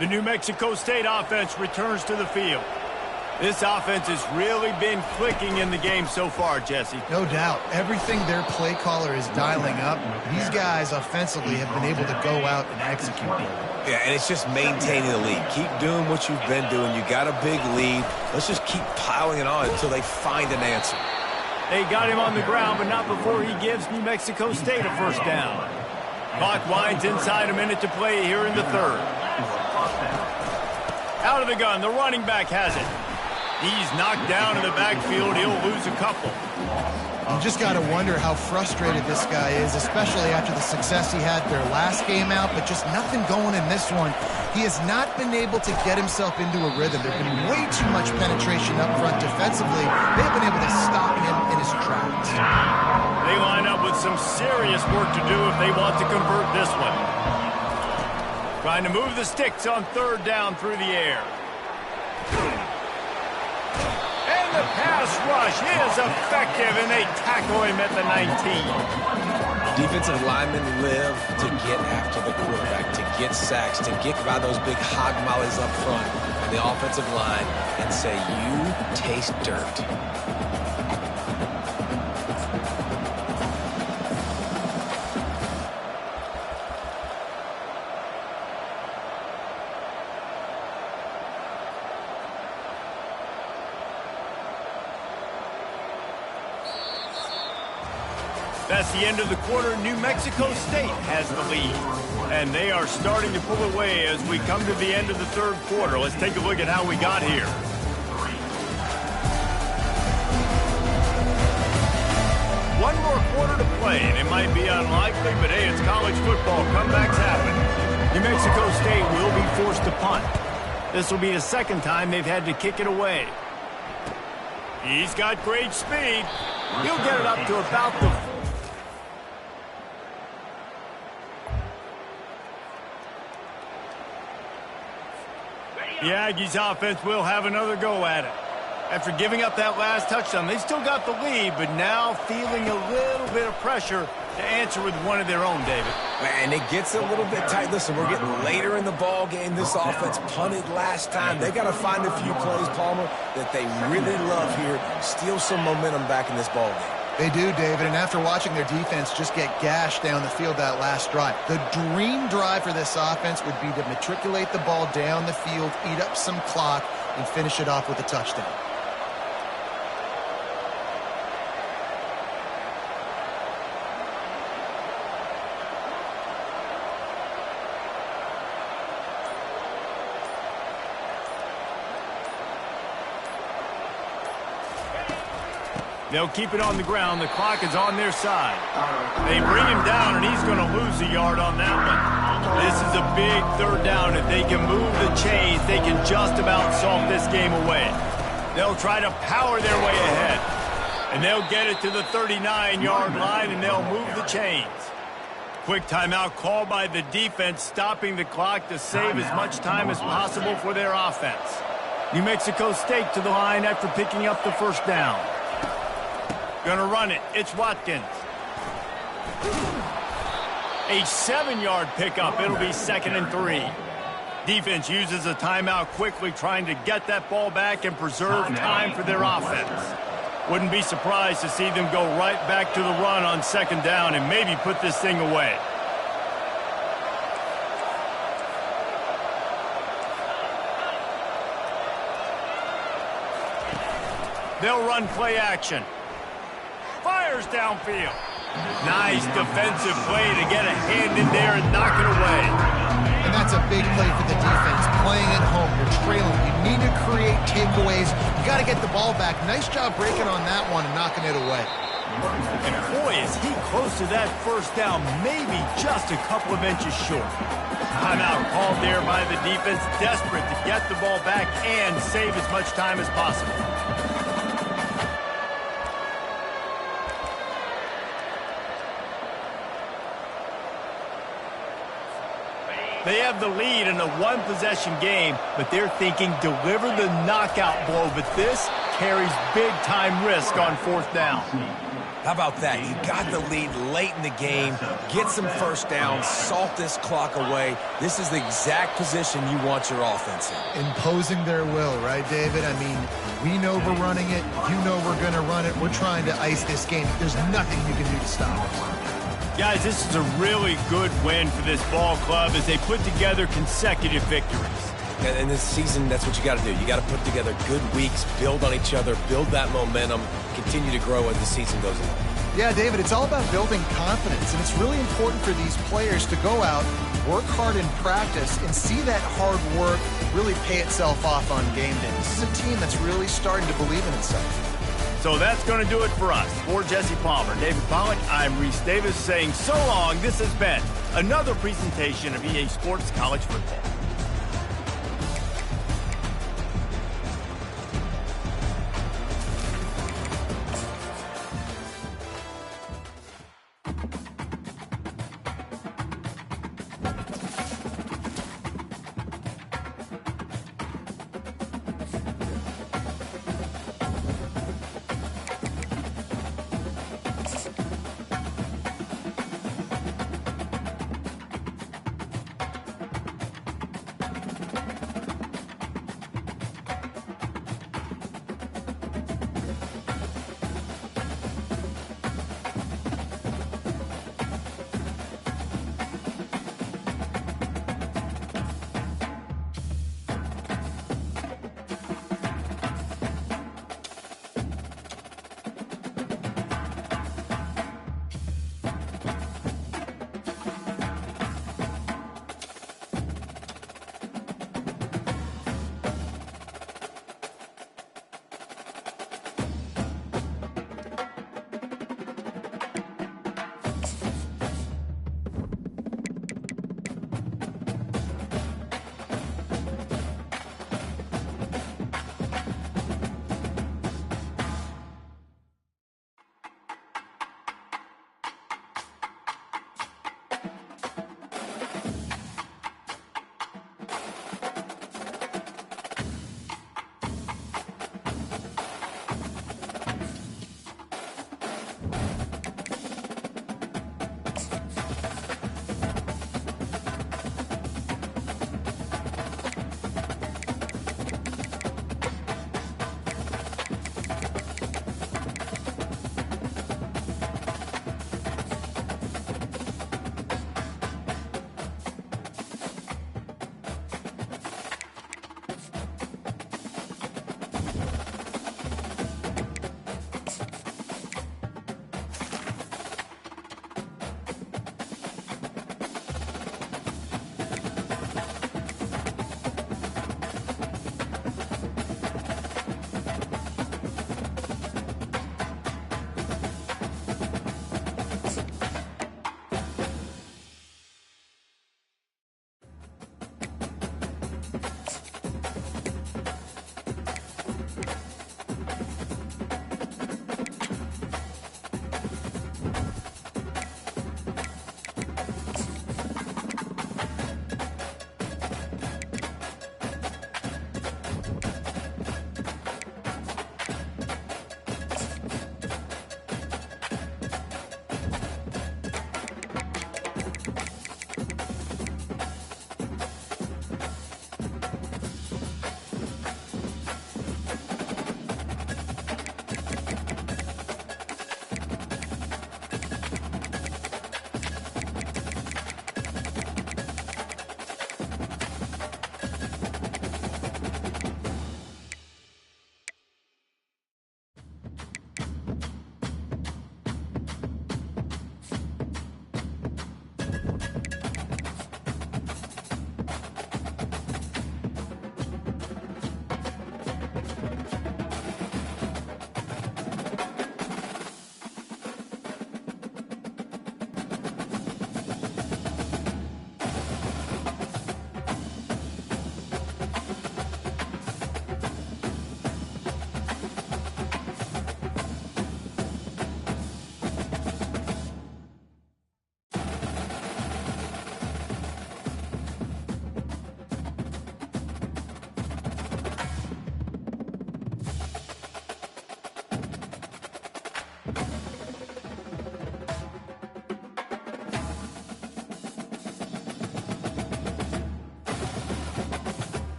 The New Mexico State offense returns to the field. This offense has really been clicking in the game so far, Jesse. No doubt. Everything their play caller is dialing up, these guys offensively have been able to go out and execute. Yeah, and it's just maintaining the lead. Keep doing what you've been doing. You got a big lead. Let's just keep piling it on until they find an answer. They got him on the ground, but not before he gives New Mexico State a first down. Clock winds inside a minute to play here in the third. Out of the gun, the running back has it. He's knocked down in the backfield. He'll lose a couple. You just got to wonder how frustrated this guy is, especially after the success he had their last game out, but just nothing going in this one. He has not been able to get himself into a rhythm. There's been way too much penetration up front defensively. They've been able to stop him in his tracks. They line up with some serious work to do if they want to convert this one. Trying to move the sticks on third down through the air. And the pass rush is effective, and they tackle him at the 19. Defensive linemen live to get after the quarterback, to get sacks, to get by those big hog mollies up front on the offensive line and say, you taste dirt. That's the end of the quarter. New Mexico State has the lead. And they are starting to pull away as we come to the end of the third quarter. Let's take a look at how we got here. One more quarter to play, and it might be unlikely, but hey, it's college football. Comebacks happen. New Mexico State will be forced to punt. This will be the second time they've had to kick it away. He's got great speed. He'll get it up to about the... The Aggies offense will have another go at it. After giving up that last touchdown, they still got the lead, but now feeling a little bit of pressure to answer with one of their own, David. And it gets a little bit tight. Listen, we're getting later in the ball game. This offense punted last time. They got to find a few plays, Palmer, that they really love here. Steal some momentum back in this ball game. They do, David, and after watching their defense just get gashed down the field that last drive, the dream drive for this offense would be to matriculate the ball down the field, eat up some clock, and finish it off with a touchdown. They'll keep it on the ground. The clock is on their side. They bring him down, and he's going to lose a yard on that one. This is a big third down. If they can move the chains, they can just about solve this game away. They'll try to power their way ahead. And they'll get it to the 39-yard line, and they'll move the chains. Quick timeout called by the defense, stopping the clock to save as much time as possible for their offense. New Mexico State to the line after picking up the first down. Gonna run it. It's Watkins. A 7-yard pickup. It'll be 2nd and 3. Defense uses a timeout quickly, trying to get that ball back and preserve time for their offense. Wouldn't be surprised to see them go right back to the run on 2nd down and maybe put this thing away. They'll run play action. Fires downfield. Nice defensive play to get a hand in there and knock it away. And that's a big play for the defense. Playing at home, you're trailing. You need to create takeaways. You got to get the ball back. Nice job breaking on that one and knocking it away. And boy, is he close to that first down, maybe just a couple of inches short. Timeout called there by the defense, desperate to get the ball back and save as much time as possible. They have the lead in a one-possession game, but they're thinking deliver the knockout blow, but this carries big-time risk on 4th down. How about that? You got the lead late in the game, get some first downs, salt this clock away. This is the exact position you want your offense in. Imposing their will, right, David? I mean, we know we're running it. You know we're going to run it. We're trying to ice this game. There's nothing you can do to stop us. Guys, this is a really good win for this ball club as they put together consecutive victories. And in this season, that's what you got to do. You got to put together good weeks, build on each other, build that momentum, continue to grow as the season goes along. Yeah, David, it's all about building confidence, and it's really important for these players to go out, work hard in practice, and see that hard work really pay itself off on game day. This is a team that's really starting to believe in itself. So that's going to do it for us. For Jesse Palmer, David Pollack, I'm Reese Davis saying so long. This has been another presentation of EA Sports College Football.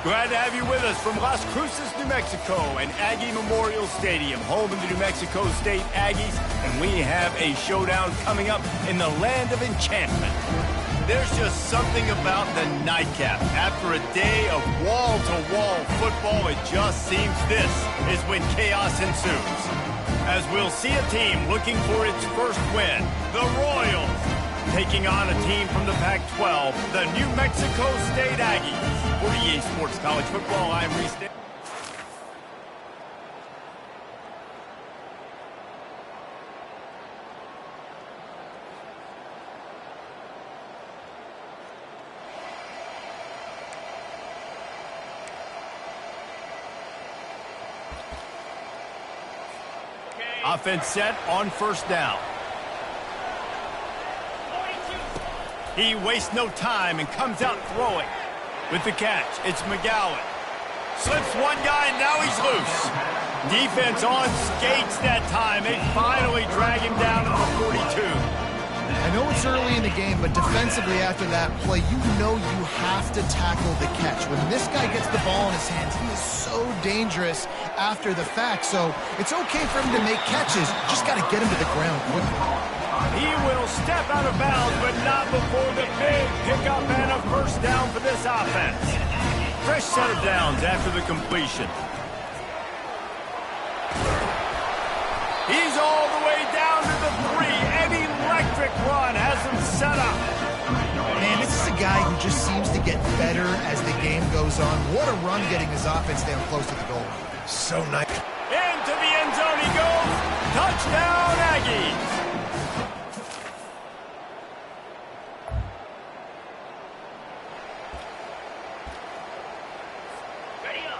Glad to have you with us from Las Cruces, New Mexico, and Aggie Memorial Stadium, home of the New Mexico State Aggies, and we have a showdown coming up in the land of enchantment. There's just something about the nightcap. After a day of wall-to-wall football, it just seems this is when chaos ensues. As we'll see a team looking for its first win, the Royals, taking on a team from the Pac-12, the New Mexico State Aggies. For EA Sports College Football, I'm Reese. Offense set on first down. He wastes no time and comes out throwing. With the catch, it's McGowan. Slips one guy, and now he's loose. Defense on skates that time. They finally drag him down to the 42. I know it's early in the game, but defensively after that play, you know you have to tackle the catch. When this guy gets the ball in his hands, he is so dangerous after the fact. So it's okay for him to make catches. Just got to get him to the ground quickly. He will step out of bounds, but not before the big pickup and a first down for this offense. Fresh set of downs after the completion. He's all the way down to the 3. An electric run has him set up. Man, this is a guy who just seems to get better as the game goes on. What a run getting his offense down close to the goal. So nice. Into the end zone he goes. Touchdown, Aggies.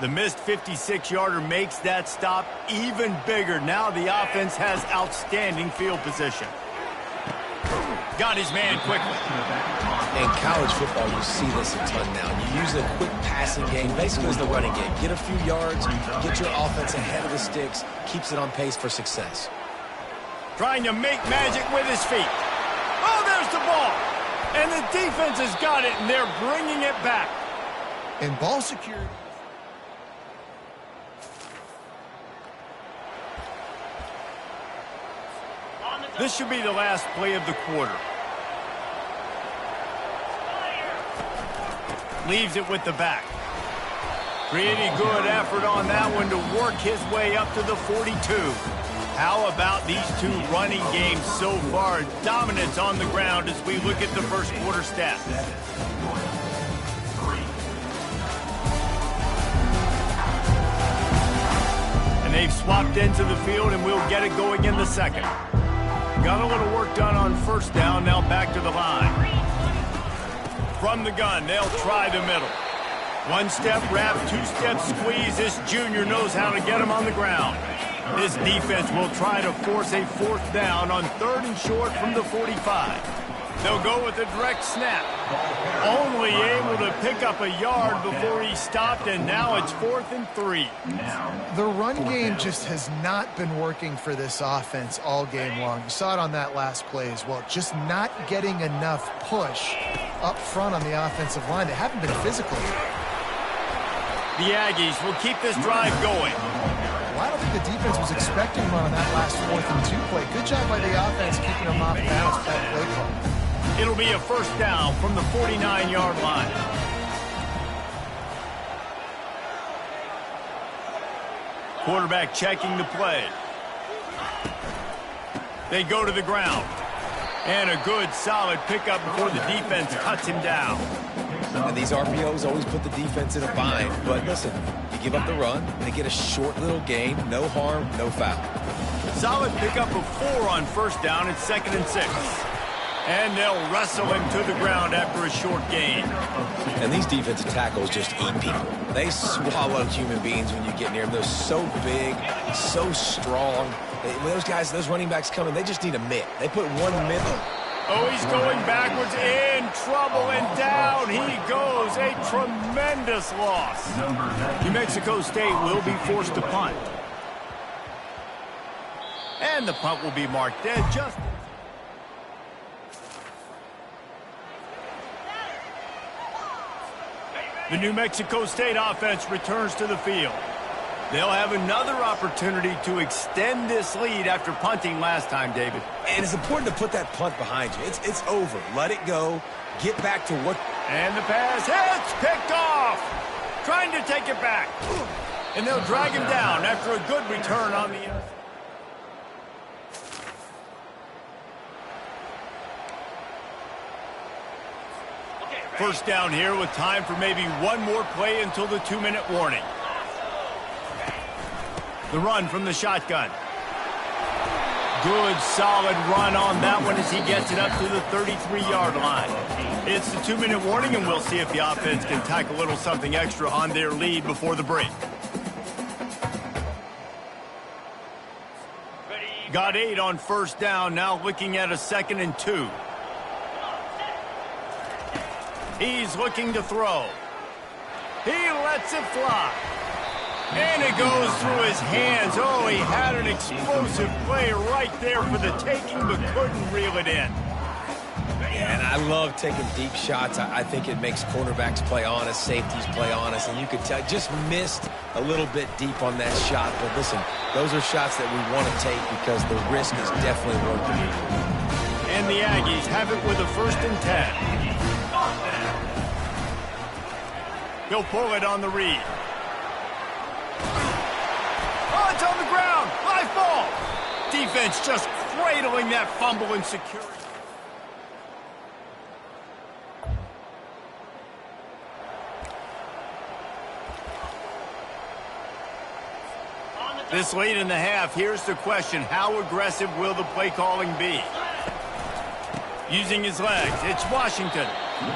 The missed 56-yarder makes that stop even bigger. Now the offense has outstanding field position. Got his man quickly. In college football, you see this a ton now. You use a quick passing game, basically as the running game. Get a few yards, get your offense ahead of the sticks, keeps it on pace for success. Trying to make magic with his feet. Oh, there's the ball. And the defense has got it, and they're bringing it back. In ball security. This should be the last play of the quarter. Leaves it with the back. Pretty good effort on that one to work his way up to the 42. How about these two running games so far? Dominance on the ground as we look at the first quarter stats. And they've swapped into the field, and we'll get it going in the second. Got a little work done on first down, now back to the line. From the gun, they'll try the middle. One-step wrap, two-step squeeze. This junior knows how to get him on the ground. This defense will try to force a fourth down on 3rd and short from the 45. They'll go with a direct snap. Only able to pick up a yard before he stopped, and now it's 4th and 3. The run game just has not been working for this offense all game long. You saw it on that last play as well. Just not getting enough push up front on the offensive line. They haven't been physical. The Aggies will keep this drive going. Well, I don't think the defense was expecting one on that last 4th and 2 play. Good job by the offense keeping them off balance with that play call. It'll be a first down from the 49-yard line. Quarterback checking the play. They go to the ground. And a good, solid pickup before the defense cuts him down. And these RPOs always put the defense in a bind. But listen, you give up the run, they get a short little gain, no harm, no foul. Solid pickup of 4 on first down. It's 2nd and 6. And they'll wrestle him to the ground after a short gain. And these defensive tackles just eat people. They swallow human beings when you get near them. They're so big, so strong. When those guys, those running backs come in, they just need a mitt. They put one mitt. Oh, he's going backwards, in trouble, and down he goes. A tremendous loss. New Mexico State will be forced to punt. And the punt will be marked dead just... The New Mexico State offense returns to the field. They'll have another opportunity to extend this lead after punting last time, David. And it's important to put that punt behind you. It's over. Let it go. Get back to what... And the pass hits, picked off. Trying to take it back. And they'll drag him down after a good return on the inside. First down here with time for maybe one more play until the 2-minute warning. The run from the shotgun. Good, solid run on that one as he gets it up to the 33-yard line. It's the 2-minute warning, and we'll see if the offense can tack a little something extra on their lead before the break. Got 8 on first down, now looking at a 2nd and 2. He's looking to throw. He lets it fly. And it goes through his hands. Oh, he had an explosive play right there for the taking, but couldn't reel it in. Yeah, and I love taking deep shots. I think it makes cornerbacks play honest, safeties play honest, and you could tell just missed a little bit deep on that shot. But listen, those are shots that we want to take because the risk is definitely worth it. And the Aggies have it with a 1st and 10. He'll pull it on the read. Oh, it's on the ground. High ball. Defense just cradling that fumble and security. This late in the half, here's the question. How aggressive will the play calling be? Using his legs, it's Washington.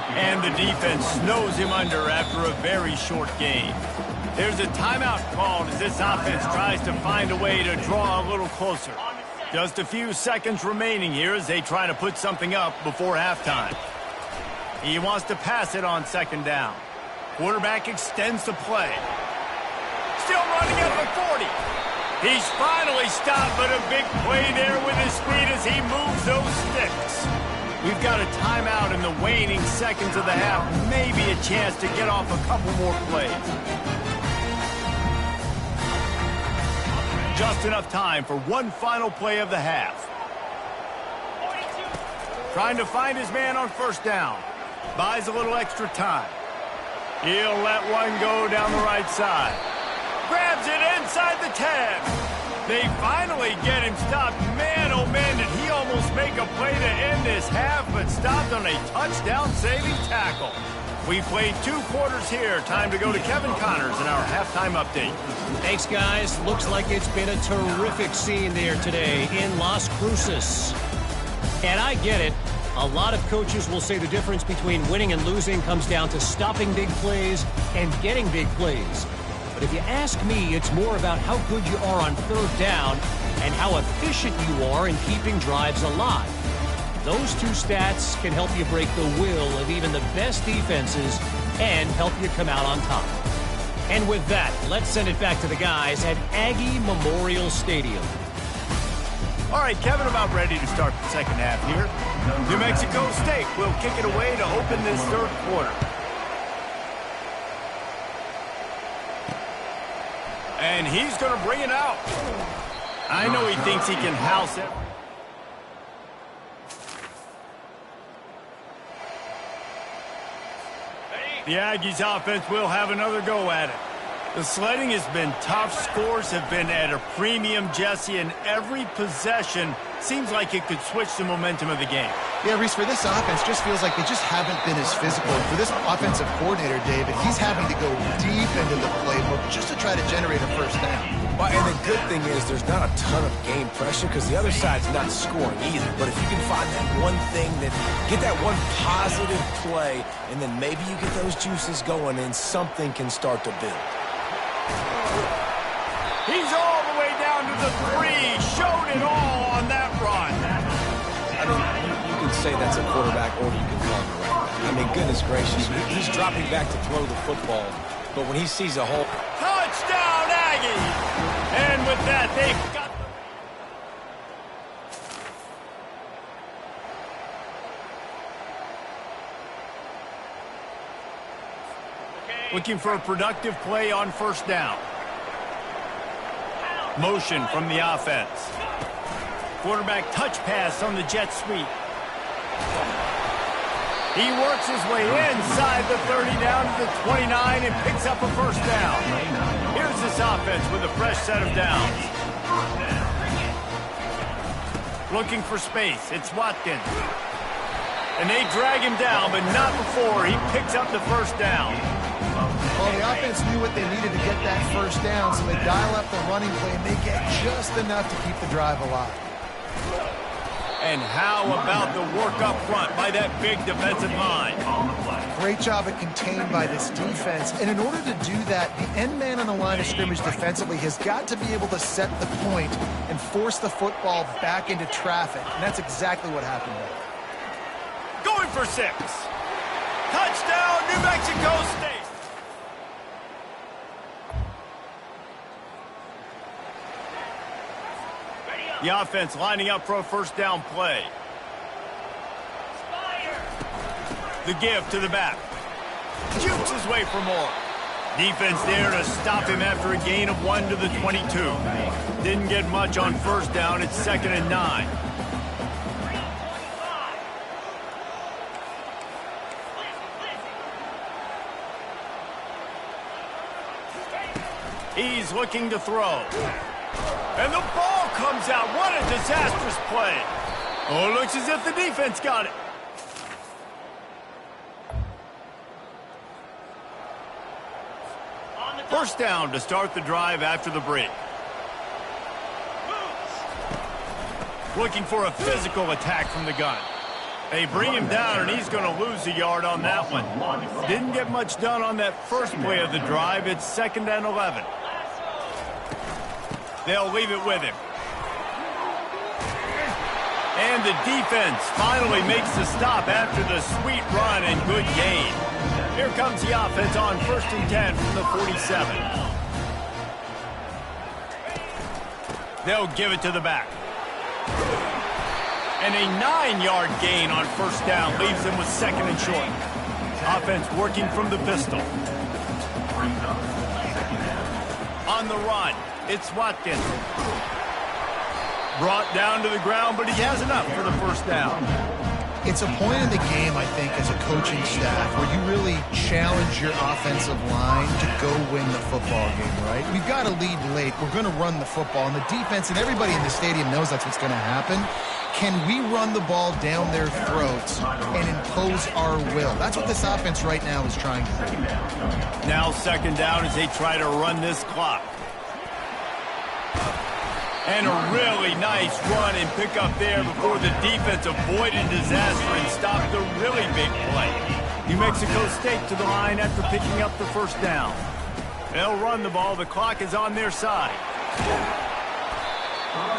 And the defense snows him under after a very short game. There's a timeout called as this offense tries to find a way to draw a little closer. Just a few seconds remaining here as they try to put something up before halftime. He wants to pass it on 2nd down. Quarterback extends the play. Still running out of the 40. He's finally stopped, but a big play there with his speed as he moves those sticks. We've got a timeout in the waning seconds of the half. Maybe a chance to get off a couple more plays. Just enough time for one final play of the half. Trying to find his man on 1st down. Buys a little extra time. He'll let one go down the right side. Grabs it inside the 10. They finally get him stopped. Man, oh man, did he almost make a play to end this half, but stopped on a touchdown-saving tackle. We played 2 quarters here. Time to go to Kevin Connors in our halftime update. Thanks, guys. Looks like it's been a terrific scene there today in Las Cruces. And I get it. A lot of coaches will say the difference between winning and losing comes down to stopping big plays and getting big plays. But if you ask me, it's more about how good you are on 3rd down and how efficient you are in keeping drives alive. Those 2 stats can help you break the will of even the best defenses and help you come out on top. And with that, let's send it back to the guys at Aggie Memorial Stadium. All right, Kevin, about ready to start the 2nd half here. New Mexico State will kick it away to open this 3rd quarter. And he's going to bring it out. I know he thinks he can house it. The Aggies offense will have another go at it. The sledding has been tough. Scores have been at a premium, Jesse, and every possession seems like it could switch the momentum of the game. Yeah, Reese, for this offense, just feels like they just haven't been as physical. And for this offensive coordinator, David, he's having to go deep into the playbook just to try to generate a 1st down. Well, and the good thing is there's not a ton of game pressure because the other side's not scoring either. But if you can find that one thing, get that one positive play, and then maybe you get those juices going and something can start to build. He's all the way down to the 3. Showed it all on that run. I mean, you can say that's a quarterback or you can call him a running back. I mean, goodness gracious, he's dropping back to throw the football. But when he sees a hole... Touchdown, Aggies! And with that, they've got... Looking for a productive play on first down. Motion from the offense. Quarterback touch pass on the jet sweep. He works his way inside the 30 down to the 29 and picks up a first down. Here's this offense with a fresh set of downs. Looking for space. It's Watkins. And they drag him down, but not before he picks up the first down. Well, the offense knew what they needed to get that first down, so they dial up the running play, and they get just enough to keep the drive alive. And how about the work up front by that big defensive line? Great job at contained by this defense. And in order to do that, the end man on the line of scrimmage defensively has got to be able to set the point and force the football back into traffic. And that's exactly what happened there. Going for 6. Touchdown, New Mexico State. The offense lining up for a first down play. The give to the back. Jukes his way for more. Defense there to stop him after a gain of 1 to the 22. Didn't get much on first down. It's 2nd and 9. He's looking to throw. And the ball comes out. What a disastrous play. Oh, it looks as if the defense got it. First down to start the drive after the break. Looking for a physical attack from the gun. They bring him down, and he's going to lose a yard on that one. Didn't get much done on that first play of the drive. It's 2nd and 11. They'll leave it with him. And the defense finally makes the stop after the sweet run and good gain. Here comes the offense on 1st and 10 from the 47. They'll give it to the back. And a 9-yard gain on first down leaves them with 2nd and short. Offense working from the pistol. On the run. It's Watkins. Brought down to the ground, but he has enough for the first down. It's a point in the game, I think, as a coaching staff, where you really challenge your offensive line to go win the football game, right? We've got to lead late. We're going to run the football. And the defense and everybody in the stadium knows that's what's going to happen. Can we run the ball down their throats and impose our will? That's what this offense right now is trying to do. Now 2nd down as they try to run this clock. And a really nice run and pick up there before the defense avoided disaster and stopped the really big play. New Mexico State to the line after picking up the first down. They'll run the ball. The clock is on their side.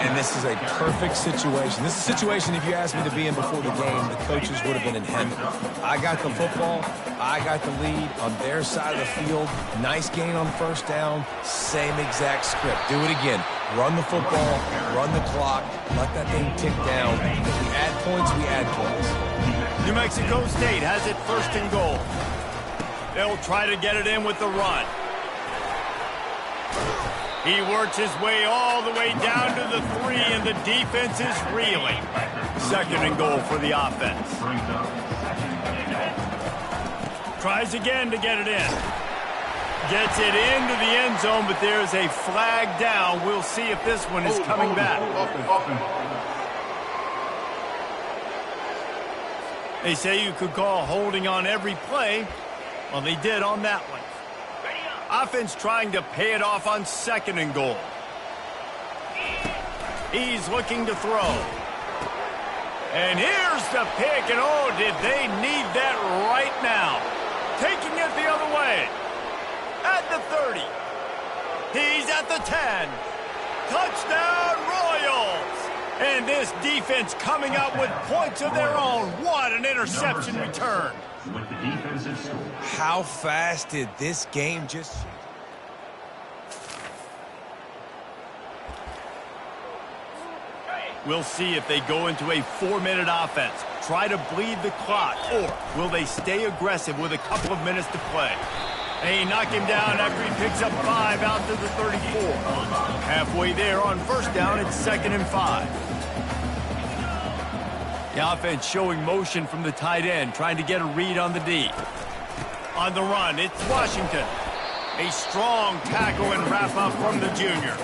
And this is a perfect situation. This is a situation, if you asked me to be in before the game, the coaches would have been in heaven. I got the football. I got the lead on their side of the field. Nice gain on first down. Same exact script. Do it again. Run the football. Run the clock. Let that thing tick down. If we add points, we add points. New Mexico State has it 1st and goal. They'll try to get it in with the run. He works his way all the way down to the 3, and the defense is reeling. 2nd and goal for the offense. Tries again to get it in. Gets it into the end zone, but there's a flag down. We'll see if this one is coming back. They say you could call holding on every play. Well, they did on that one. Offense trying to pay it off on 2nd and goal. He's looking to throw. And here's the pick, and oh, did they need that right now. Taking it the other way. At the 30. He's at the 10. Touchdown, Royals. And this defense coming up with points of their own. What an interception return. With the defensive score. How fast did this game just change? We'll see if they go into a 4-minute offense, try to bleed the clock, or will they stay aggressive with a couple of minutes to play? They knock him down after he picks up 5 out to the 34. Halfway there on first down, it's 2nd and 5. The offense showing motion from the tight end, trying to get a read on the D. On the run, it's Washington. A strong tackle and wrap-up from the junior.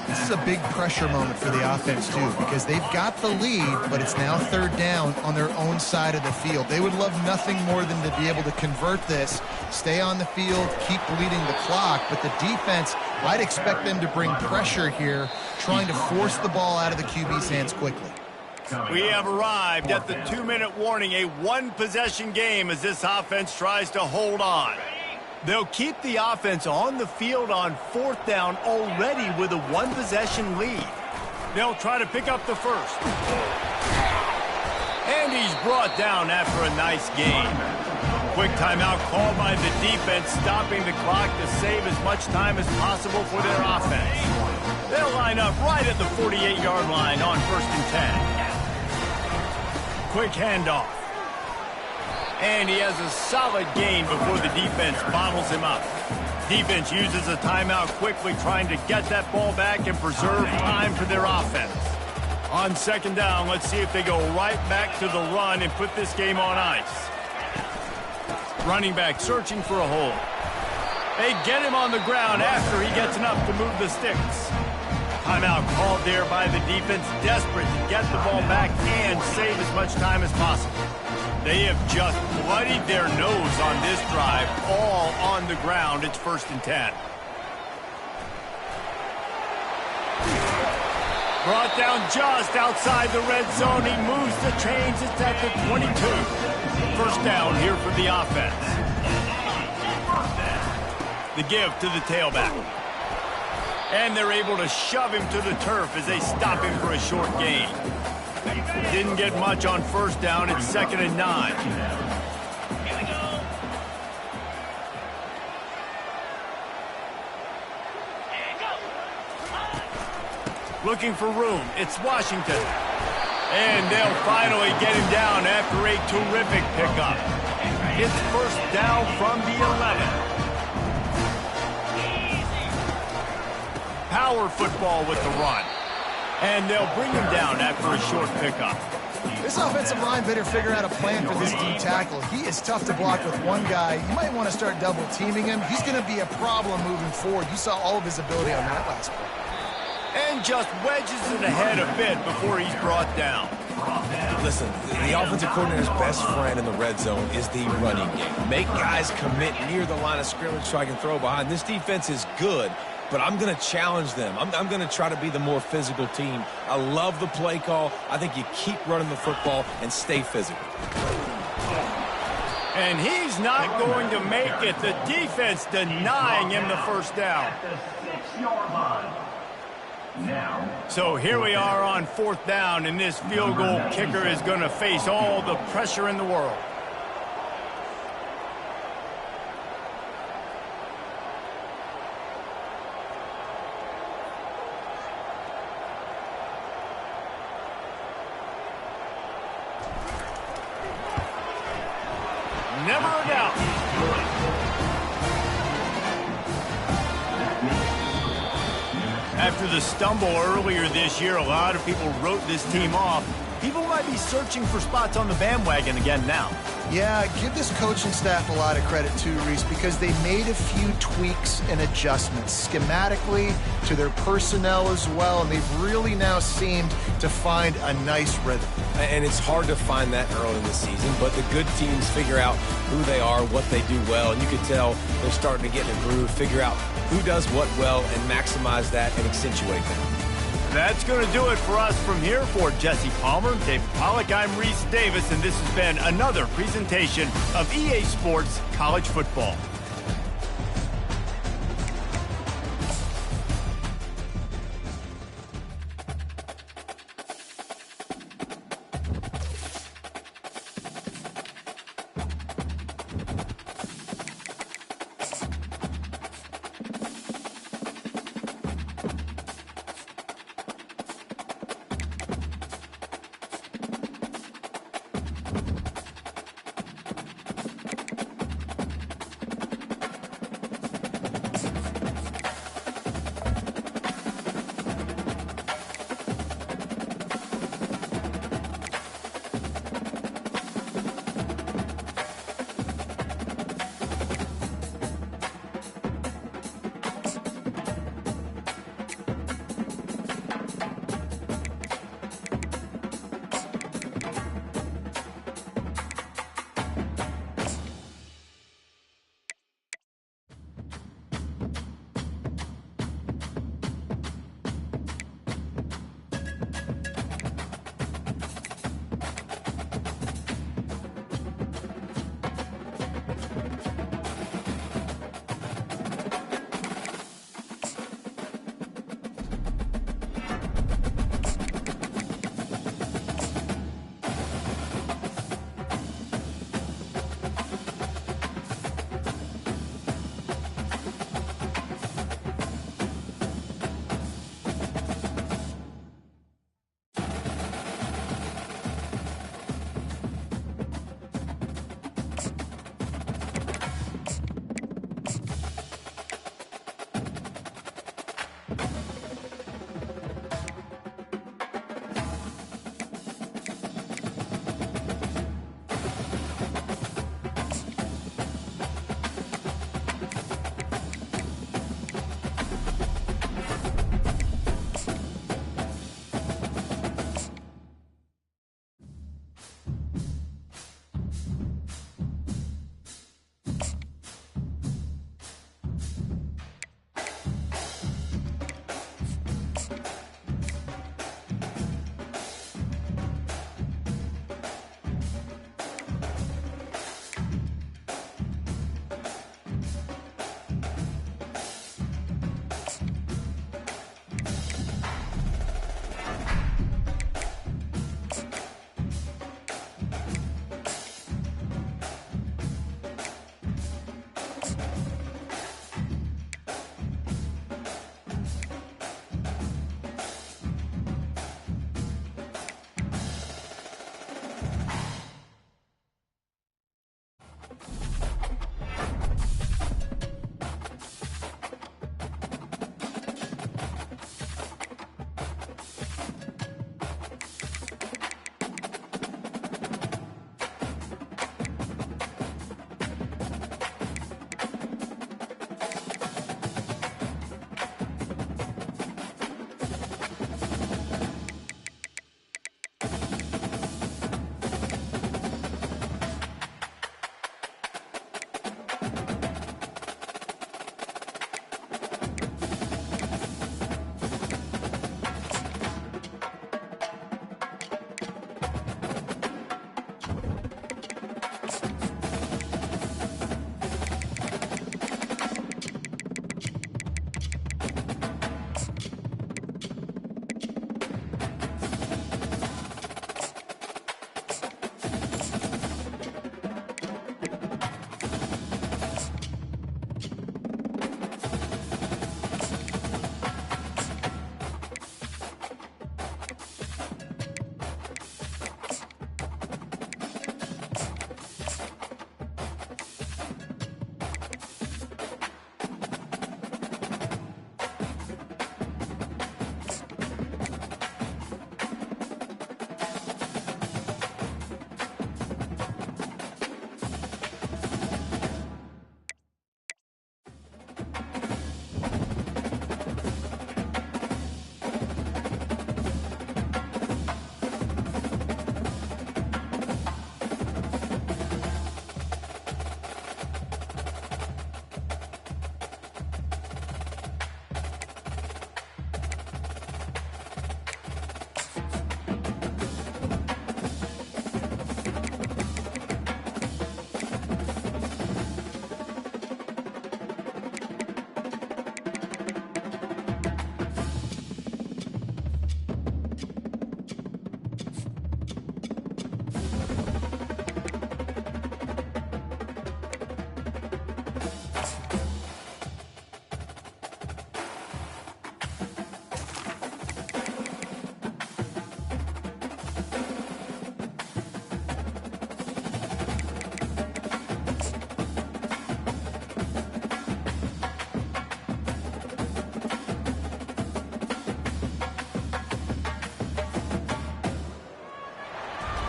This is a big pressure moment for the offense, too, because they've got the lead, but it's now 3rd down on their own side of the field. They would love nothing more than to be able to convert this, stay on the field, keep bleeding the clock, but the defense, I'd expect them to bring pressure here, trying to force the ball out of the QB's hands quickly. We have arrived at the 2-minute warning, a one-possession game as this offense tries to hold on. They'll keep the offense on the field on 4th down already with a one-possession lead. They'll try to pick up the first. And he's brought down after a nice gain. Quick timeout called by the defense, stopping the clock to save as much time as possible for their offense. They'll line up right at the 48-yard line on 1st and 10. Quick handoff. And he has a solid gain before the defense bottles him up. Defense uses a timeout quickly, trying to get that ball back and preserve time for their offense. On 2nd down, let's see if they go right back to the run and put this game on ice. Running back searching for a hole. They get him on the ground after he gets enough to move the sticks. Timeout called there by the defense, desperate to get the ball back and save as much time as possible. They have just bloodied their nose on this drive, all on the ground. It's 1st and 10. Brought down just outside the red zone. He moves the chains. It's at the 22. 1st down here for the offense. The give to the tailback. And they're able to shove him to the turf as they stop him for a short gain. Didn't get much on 1st down. It's 2nd and 9. Looking for room. It's Washington. And they'll finally get him down after a terrific pickup. It's 1st down from the 11. Power football with the run. And they'll bring him down after a short pickup. This offensive line better figure out a plan for this D tackle. He is tough to block with one guy. You might want to start double teaming him. He's going to be a problem moving forward. You saw all of his ability on that last play. And just wedges it ahead a bit before he's brought down. Listen, the offensive coordinator's best friend in the red zone is the running game. Make guys commit near the line of scrimmage so I can throw behind. This defense is good, but I'm going to challenge them. I'm going to try to be the more physical team. I love the play call. I think you keep running the football and stay physical. And he's not going to make it. The defense denying him the 1st down. So here we are on 4th down, and this field goal kicker is going to face all the pressure in the world. Never a doubt. After the stumble earlier this year, a lot of people wrote this team off. People might be searching for spots on the bandwagon again now. Yeah, give this coaching staff a lot of credit too, Reese, because they made a few tweaks and adjustments schematically to their personnel as well, and they've really now seemed to find a nice rhythm. And it's hard to find that early in the season, but the good teams figure out who they are, what they do well, and you can tell they're starting to get in a groove, figure out who does what well, and maximize that and accentuate that. That's going to do it for us from here. For Jesse Palmer, David Pollack, I'm Reese Davis, and this has been another presentation of EA Sports College Football.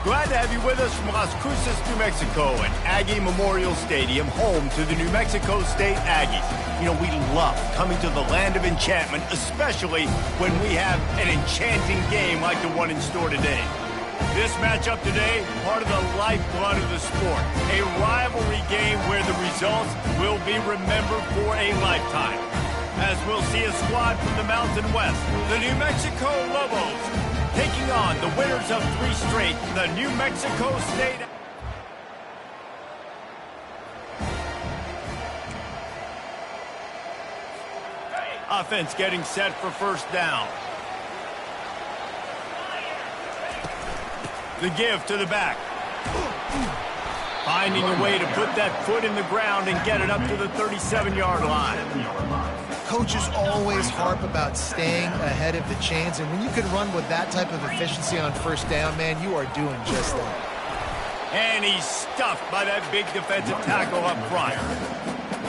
Glad to have you with us from Las Cruces, New Mexico, and Aggie Memorial Stadium, home to the New Mexico State Aggies. You know, we love coming to the land of enchantment, especially when we have an enchanting game like the one in store today. This matchup today, part of the lifeblood of the sport. A rivalry game where the results will be remembered for a lifetime. As we'll see a squad from the Mountain West, the New Mexico Lobos, taking on the winners of 3 straight, the New Mexico State. Offense getting set for first down. The give to the back. Finding a way to put that foot in the ground and get it up to the 37-yard line. Coaches always harp about staying ahead of the chains, and when you can run with that type of efficiency on first down, man, you are doing just that. And he's stuffed by that big defensive tackle up front.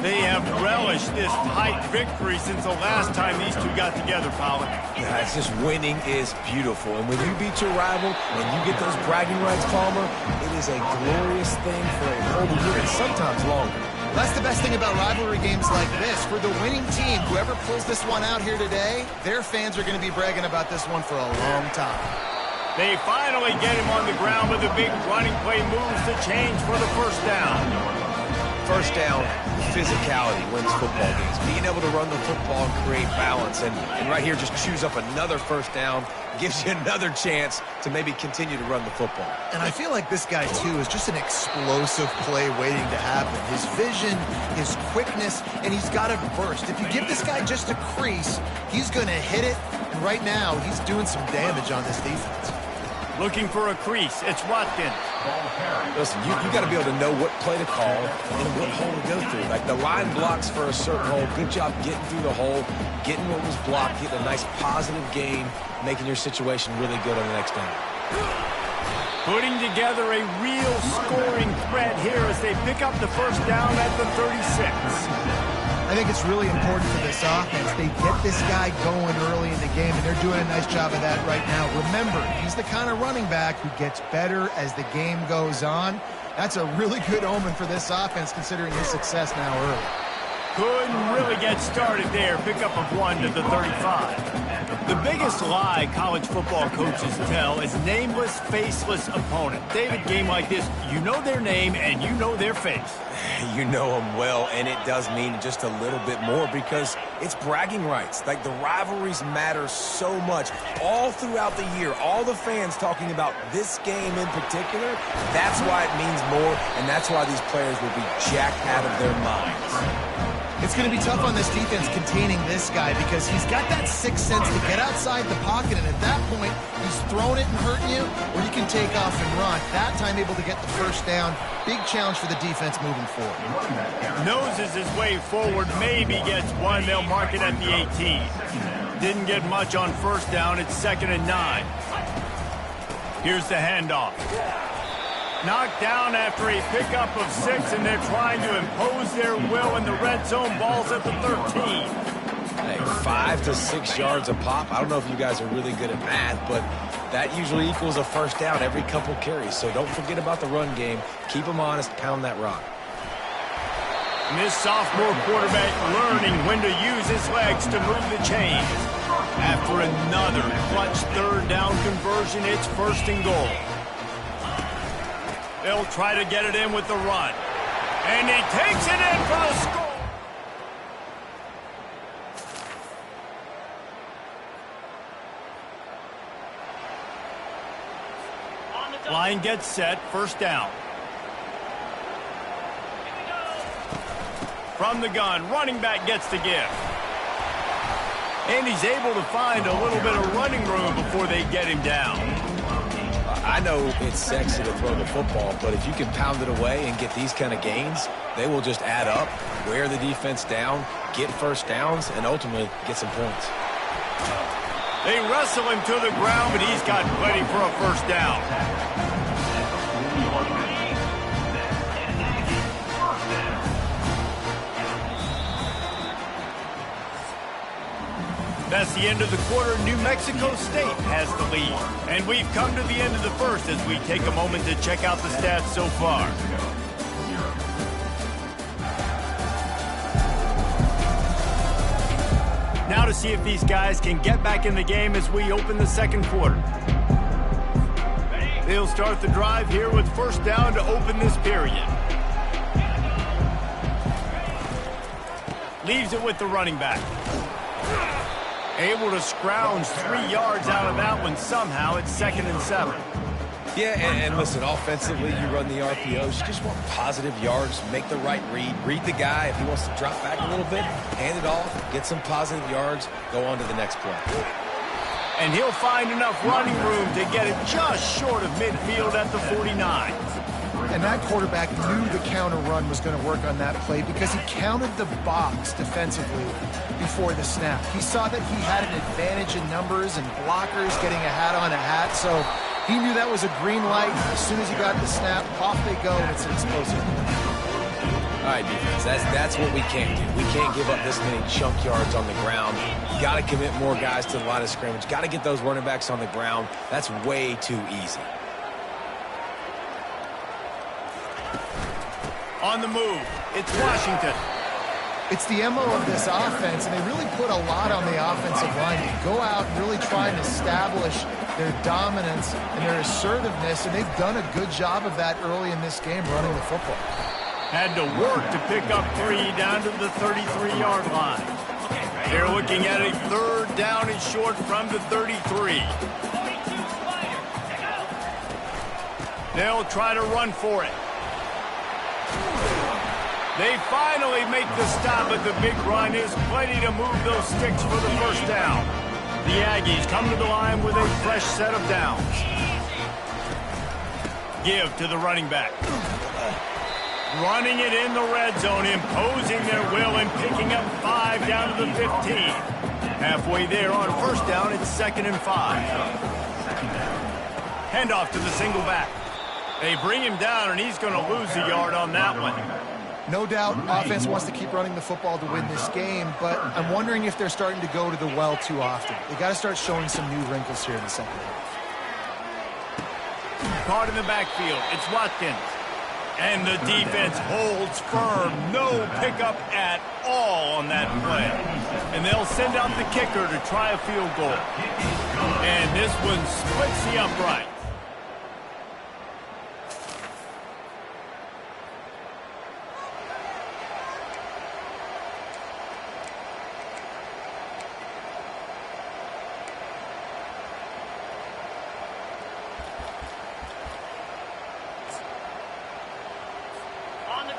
They have relished this tight victory since the last time these two got together, Colin. Yeah, it's just winning is beautiful. And when you beat your rival and you get those bragging rights, Palmer, it is a glorious thing for a whole year and sometimes longer. That's the best thing about rivalry games like this. For the winning team, whoever pulls this one out here today, their fans are going to be bragging about this one for a long time. They finally get him on the ground with a big running play moves to change for the first down. First down, physicality wins football games. Being able to run the football and create balance. And right here, just choose up another first down, gives you another chance to maybe continue to run the football. And I feel like this guy, too, is just an explosive play waiting to happen. His vision, his quickness, and he's got a burst. If you give this guy just a crease, he's going to hit it. And right now, he's doing some damage on this defense. Looking for a crease. It's Watkins. Listen, you got to be able to know what play to call and what hole to go through. Like the line blocks for a certain hole. Good job getting through the hole, getting what was blocked, getting a nice positive gain, making your situation really good on the next down. Putting together a real scoring threat here as they pick up the first down at the 36. I think it's really important for this offense. They get this guy going early in the game, and they're doing a nice job of that right now. Remember, he's the kind of running back who gets better as the game goes on. That's a really good omen for this offense, considering his success now early. Couldn't really get started there. Pickup of 1 to the 35. The biggest lie college football coaches tell is nameless, faceless opponent. David, game like this, you know their name and you know their face. You know them well, and it does mean just a little bit more because it's bragging rights. Like, the rivalries matter so much all throughout the year. All the fans talking about this game in particular, that's why it means more, and that's why these players will be jacked out of their minds. It's going to be tough on this defense containing this guy because he's got that sixth sense to get outside the pocket, and at that point, he's throwing it and hurting you, or you can take off and run. That time able to get the first down. Big challenge for the defense moving forward. Noses his way forward, maybe gets 1. They'll mark it at the 18. Didn't get much on first down. It's 2nd and 9. Here's the handoff. Knocked down after a pickup of 6, and they're trying to impose their will in the red zone. Ball's at the 13. Hey, 5 to 6 yards a pop. I don't know if you guys are really good at math, but that usually equals a first down every couple carries. So don't forget about the run game. Keep them honest. Pound that rock. And this sophomore quarterback learning when to use his legs to move the chains. After another clutch third down conversion, it's 1st and goal. They'll try to get it in with the run. And he takes it in for the score. Line gets set, 1st down. From the gun, running back gets the give. And he's able to find a little bit of running room before they get him down. I know it's sexy to throw the football, but if you can pound it away and get these kind of gains, they will just add up, wear the defense down, get first downs, and ultimately get some points. They wrestle him to the ground, but he's got plenty for a first down. Past the end of the quarter, New Mexico State has the lead. And we've come to the end of the first as we take a moment to check out the stats so far. Now to see if these guys can get back in the game as we open the second quarter. They'll start the drive here with first down to open this period. Leaves it with the running back. Able to scrounge 3 yards out of that one somehow. It's 2nd and 7. Yeah, and listen, offensively, you run the RPOs. You just want positive yards, make the right read the guy. If he wants to drop back a little bit, hand it off, get some positive yards, go on to the next play. And he'll find enough running room to get it just short of midfield at the 49. And that quarterback knew the counter run was going to work on that play because he counted the box defensively before the snap. He saw that he had an advantage in numbers and blockers getting a hat on a hat, so he knew that was a green light. As soon as he got the snap, off they go, and it's an explosive. All right, defense, that's what we can't do. We can't give up this many chunk yards on the ground. You got to commit more guys to the line of scrimmage. Got to get those running backs on the ground. That's way too easy. On the move, it's Washington. It's the MO of this offense, and they really put a lot on the offensive line to go out and really try and establish their dominance and their assertiveness, and they've done a good job of that early in this game running the football. Had to work to pick up 3 down to the 33-yard line. They're looking at a 3rd down and short from the 33. They'll try to run for it. They finally make the stop, but the big run is plenty to move those sticks for the first down. The Aggies come to the line with a fresh set of downs. Give to the running back. Running it in the red zone, imposing their will and picking up 5 down to the 15. Halfway there on first down, it's 2nd and 5. Handoff to the single back. They bring him down, and he's going to lose a yard on that one. No doubt, offense wants to keep running the football to win this game, but I'm wondering if they're starting to go to the well too often. They got to start showing some new wrinkles here in the second half. Caught in the backfield, it's Watkins. And the defense holds firm. No pickup at all on that play. And they'll send out the kicker to try a field goal. And this one splits the upright.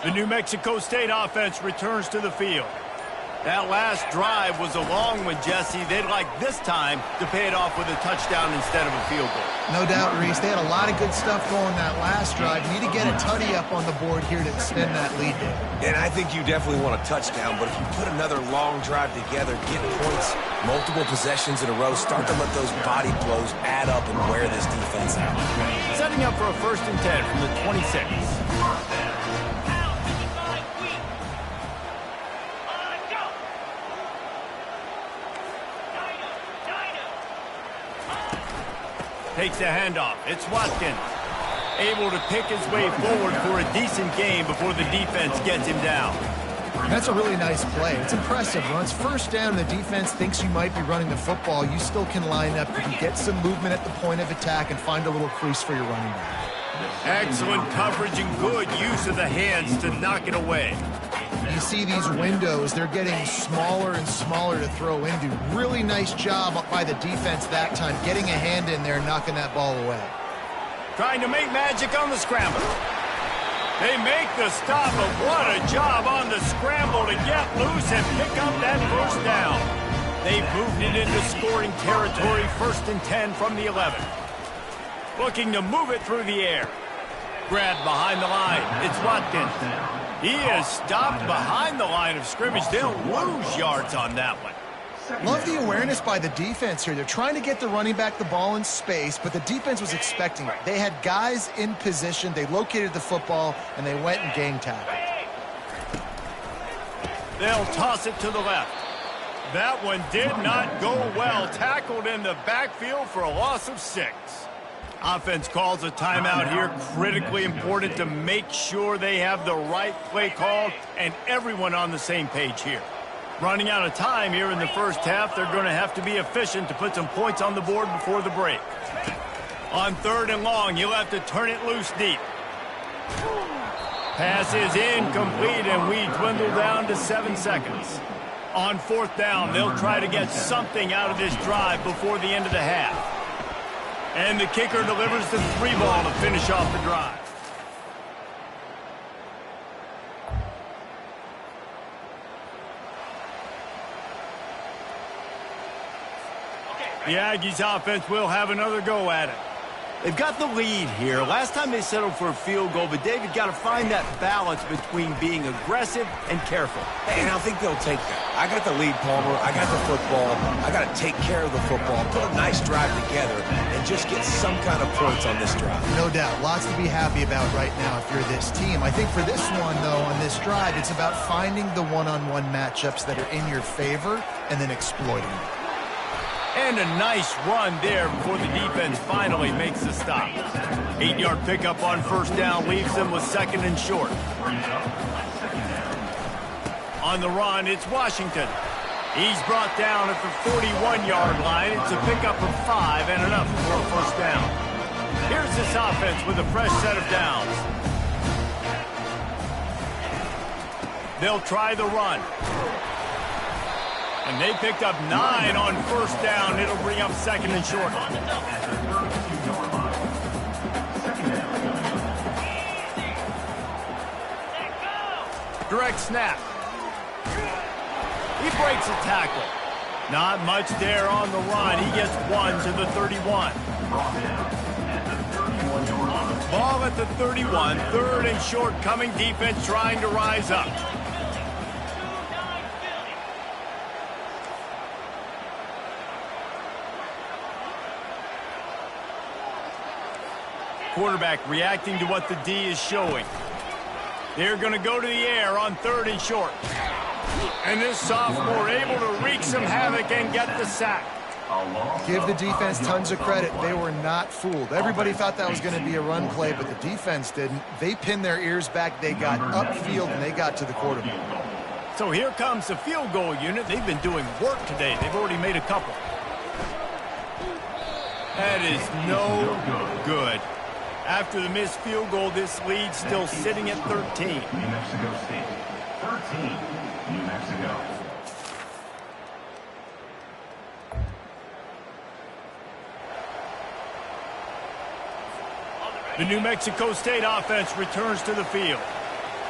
The New Mexico State offense returns to the field. That last drive was a long one, Jesse. They'd like this time to pay it off with a touchdown instead of a field goal. No doubt, Reese. They had a lot of good stuff going that last drive. Need to get a tutty up on the board here to extend that lead there. And I think you definitely want a touchdown, but if you put another long drive together, get points, multiple possessions in a row, start to let those body blows add up and wear this defense out. Setting up for a 1st and 10 from the 26. Takes a handoff. It's Watkins. Able to pick his way forward for a decent game before the defense gets him down. That's a really nice play. It's impressive. When it's first down, the defense thinks you might be running the football. You still can line up. You can get some movement at the point of attack and find a little crease for your running back. Excellent coverage and good use of the hands to knock it away. You see these windows, they're getting smaller and smaller to throw into. Really nice job by the defense that time, getting a hand in there and knocking that ball away. Trying to make magic on the scramble. They make the stop, but what a job on the scramble to get loose and pick up that first down. They've moved it into scoring territory, 1st and 10 from the 11. Looking to move it through the air. Grabbed behind the line. It's Watkins. He is stopped behind the line of scrimmage. They'll lose yards on that one. Love the awareness by the defense here. They're trying to get the running back the ball in space, but the defense was expecting it. They had guys in position. They located the football, and they went and gang tackled. They'll toss it to the left. That one did not go well. Tackled in the backfield for a loss of 6. Offense calls a timeout here. Critically important to make sure they have the right play called and everyone on the same page here. Running out of time here in the first half, they're going to have to be efficient to put some points on the board before the break. On 3rd and long, you'll have to turn it loose deep. Pass is incomplete, and we dwindle down to 7 seconds. On 4th down, they'll try to get something out of this drive before the end of the half. And the kicker delivers the 3 ball to finish off the drive. The Aggies offense will have another go at it. They've got the lead here. Last time they settled for a field goal, but David got to find that balance between being aggressive and careful. And I think they'll take that. I got the lead, Palmer. I got the football. I got to take care of the football, put a nice drive together, and just get some kind of points on this drive. No doubt. Lots to be happy about right now if you're this team. I think for this one, though, on this drive, it's about finding the one-on-one matchups that are in your favor and then exploiting them. And a nice run there before the defense finally makes the stop. 8-yard pickup on 1st down leaves them with 2nd and short. On the run, it's Washington. He's brought down at the 41-yard line. It's a pickup of 5 and enough for a 1st down. Here's this offense with a fresh set of downs. They'll try the run. And they picked up 9 on 1st down. It'll bring up 2nd and short. Direct snap. He breaks a tackle. Not much there on the run. He gets 1 to the 31. Ball at the 31. 3rd and short coming. Defense trying to rise up. Quarterback reacting to what the D is showing. They're going to go to the air on 3rd and short. And this sophomore able to wreak some havoc and get the sack. Give the defense tons of credit. They were not fooled. Everybody thought that was going to be a run play, but the defense didn't. They pinned their ears back. They got upfield, and they got to the quarterback. So here comes the field goal unit. They've been doing work today. They've already made a couple. That is no good. After the missed field goal, this lead still sitting at 13. New Mexico State, 13, New Mexico. The New Mexico State offense returns to the field.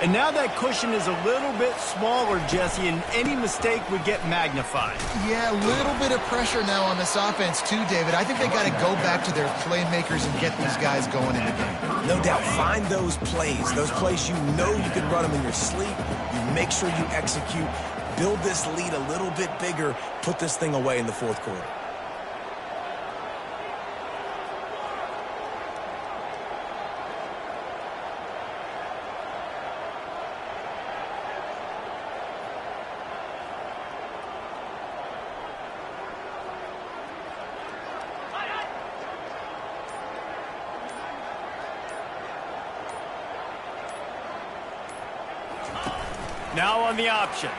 And now that cushion is a little bit smaller, Jesse, and any mistake would get magnified. Yeah, a little bit of pressure now on this offense too, David. I think they got to go back to their playmakers and get these guys going in the game. No doubt, find those plays you know you can run them in your sleep. You make sure you execute, build this lead a little bit bigger, put this thing away in the 4th quarter. Now on the option.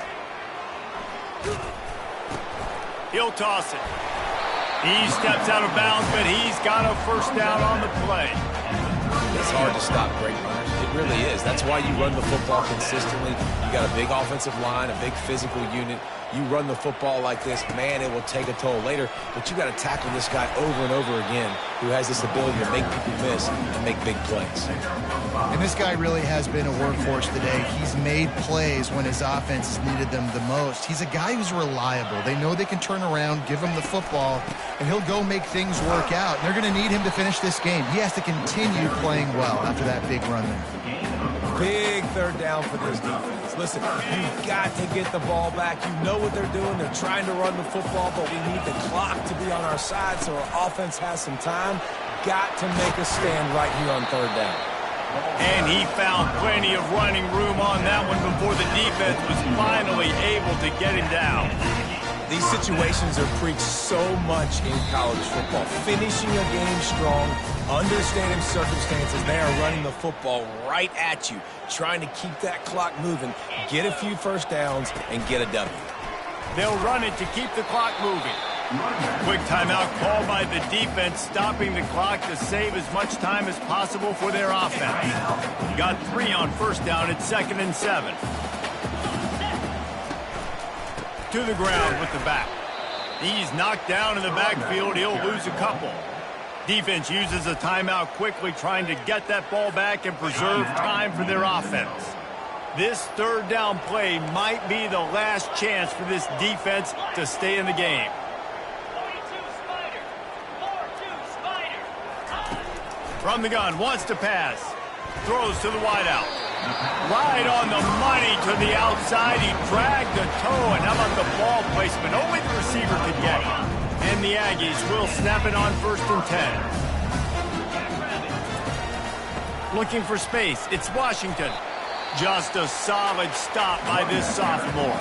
He'll toss it. He steps out of bounds, but he's got a 1st down on the play. It's hard to stop great runners. It really is. That's why you run the football consistently. You got a big offensive line, a big physical unit. You run the football like this, man, it will take a toll later. But you got to tackle this guy over and over again who has this ability to make people miss and make big plays. And this guy really has been a workhorse today. He's made plays when his offense has needed them the most. He's a guy who's reliable. They know they can turn around, give him the football, and he'll go make things work out. They're going to need him to finish this game. He has to continue playing well after that big run there. Big 3rd down for this defense. Listen, you've got to get the ball back. You know what they're doing. They're trying to run the football, but we need the clock to be on our side so our offense has some time. Got to make a stand right here on 3rd down. And he found plenty of running room on that one before the defense was finally able to get him down. These situations are preached so much in college football. Finishing a game strong, understanding circumstances. They are running the football right at you, trying to keep that clock moving, get a few first downs, and get a W. They'll run it to keep the clock moving. Quick timeout called by the defense, stopping the clock to save as much time as possible for their offense. Got 3 on first down at 2nd and 7. To the ground with the back. He's knocked down in the backfield. He'll lose a couple. Defense uses a timeout quickly, trying to get that ball back and preserve time for their offense. This third down play might be the last chance for this defense to stay in the game. From the gun, wants to pass. Throws to the wideout. Right on the money to the outside. He dragged the toe, and how about the ball placement? Only the receiver could get it. And the Aggies will snap it on 1st and 10. Looking for space. It's Washington. Just a solid stop by this sophomore.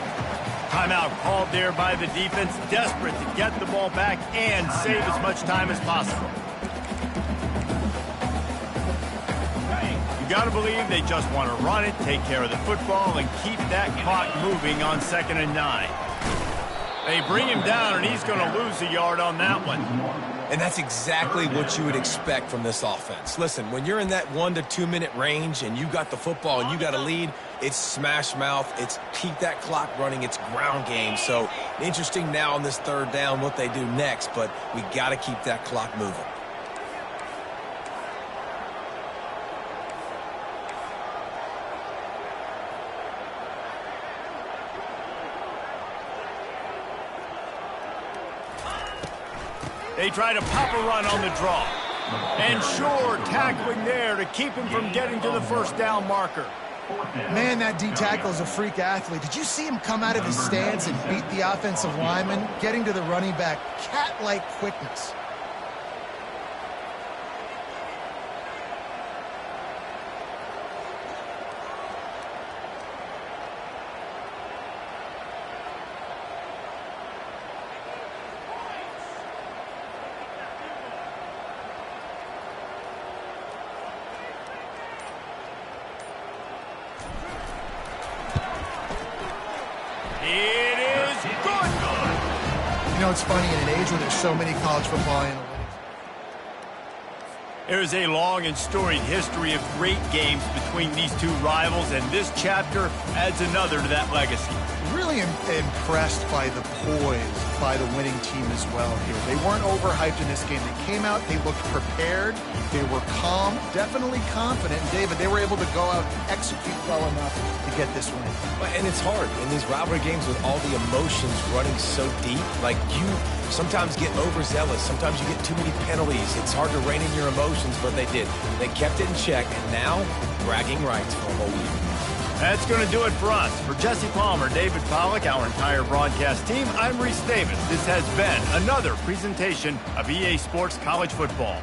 Timeout called there by the defense, desperate to get the ball back and save as much time as possible. You got to believe they just want to run it, take care of the football, and keep that clock moving on 2nd and 9. They bring him down, and he's going to lose a yard on that one. And that's exactly what you would expect from this offense. Listen, when you're in that 1 to 2 minute range and you got the football and you got a lead, it's smash mouth, it's keep that clock running, it's ground game. So interesting now on this third down what they do next, but we got to keep that clock moving. They try to pop a run on the draw. And sure, tackling there to keep him from getting to the first down marker. Man, that D tackle is a freak athlete. Did you see him come out of his stance and beat the offensive lineman, getting to the running back? Cat-like quickness. It is good. You know, it's funny, in an age where there's so many college football analytics. There is a long and storied history of great games between these two rivals, and this chapter adds another to that legacy. Really impressed by the poise by the winning team as well here. They weren't overhyped in this game. They came out, they looked prepared, they were calm, definitely confident. And David, they were able to go out and execute well enough to get this win. And it's hard in these rivalry games with all the emotions running so deep. Like, you sometimes get overzealous. Sometimes you get too many penalties. It's hard to rein in your emotions, but they did. They kept it in check, and now bragging rights for a whole week. That's going to do it for us. For Jesse Palmer, David Pollack, our entire broadcast team, I'm Reese Davis. This has been another presentation of EA Sports College Football.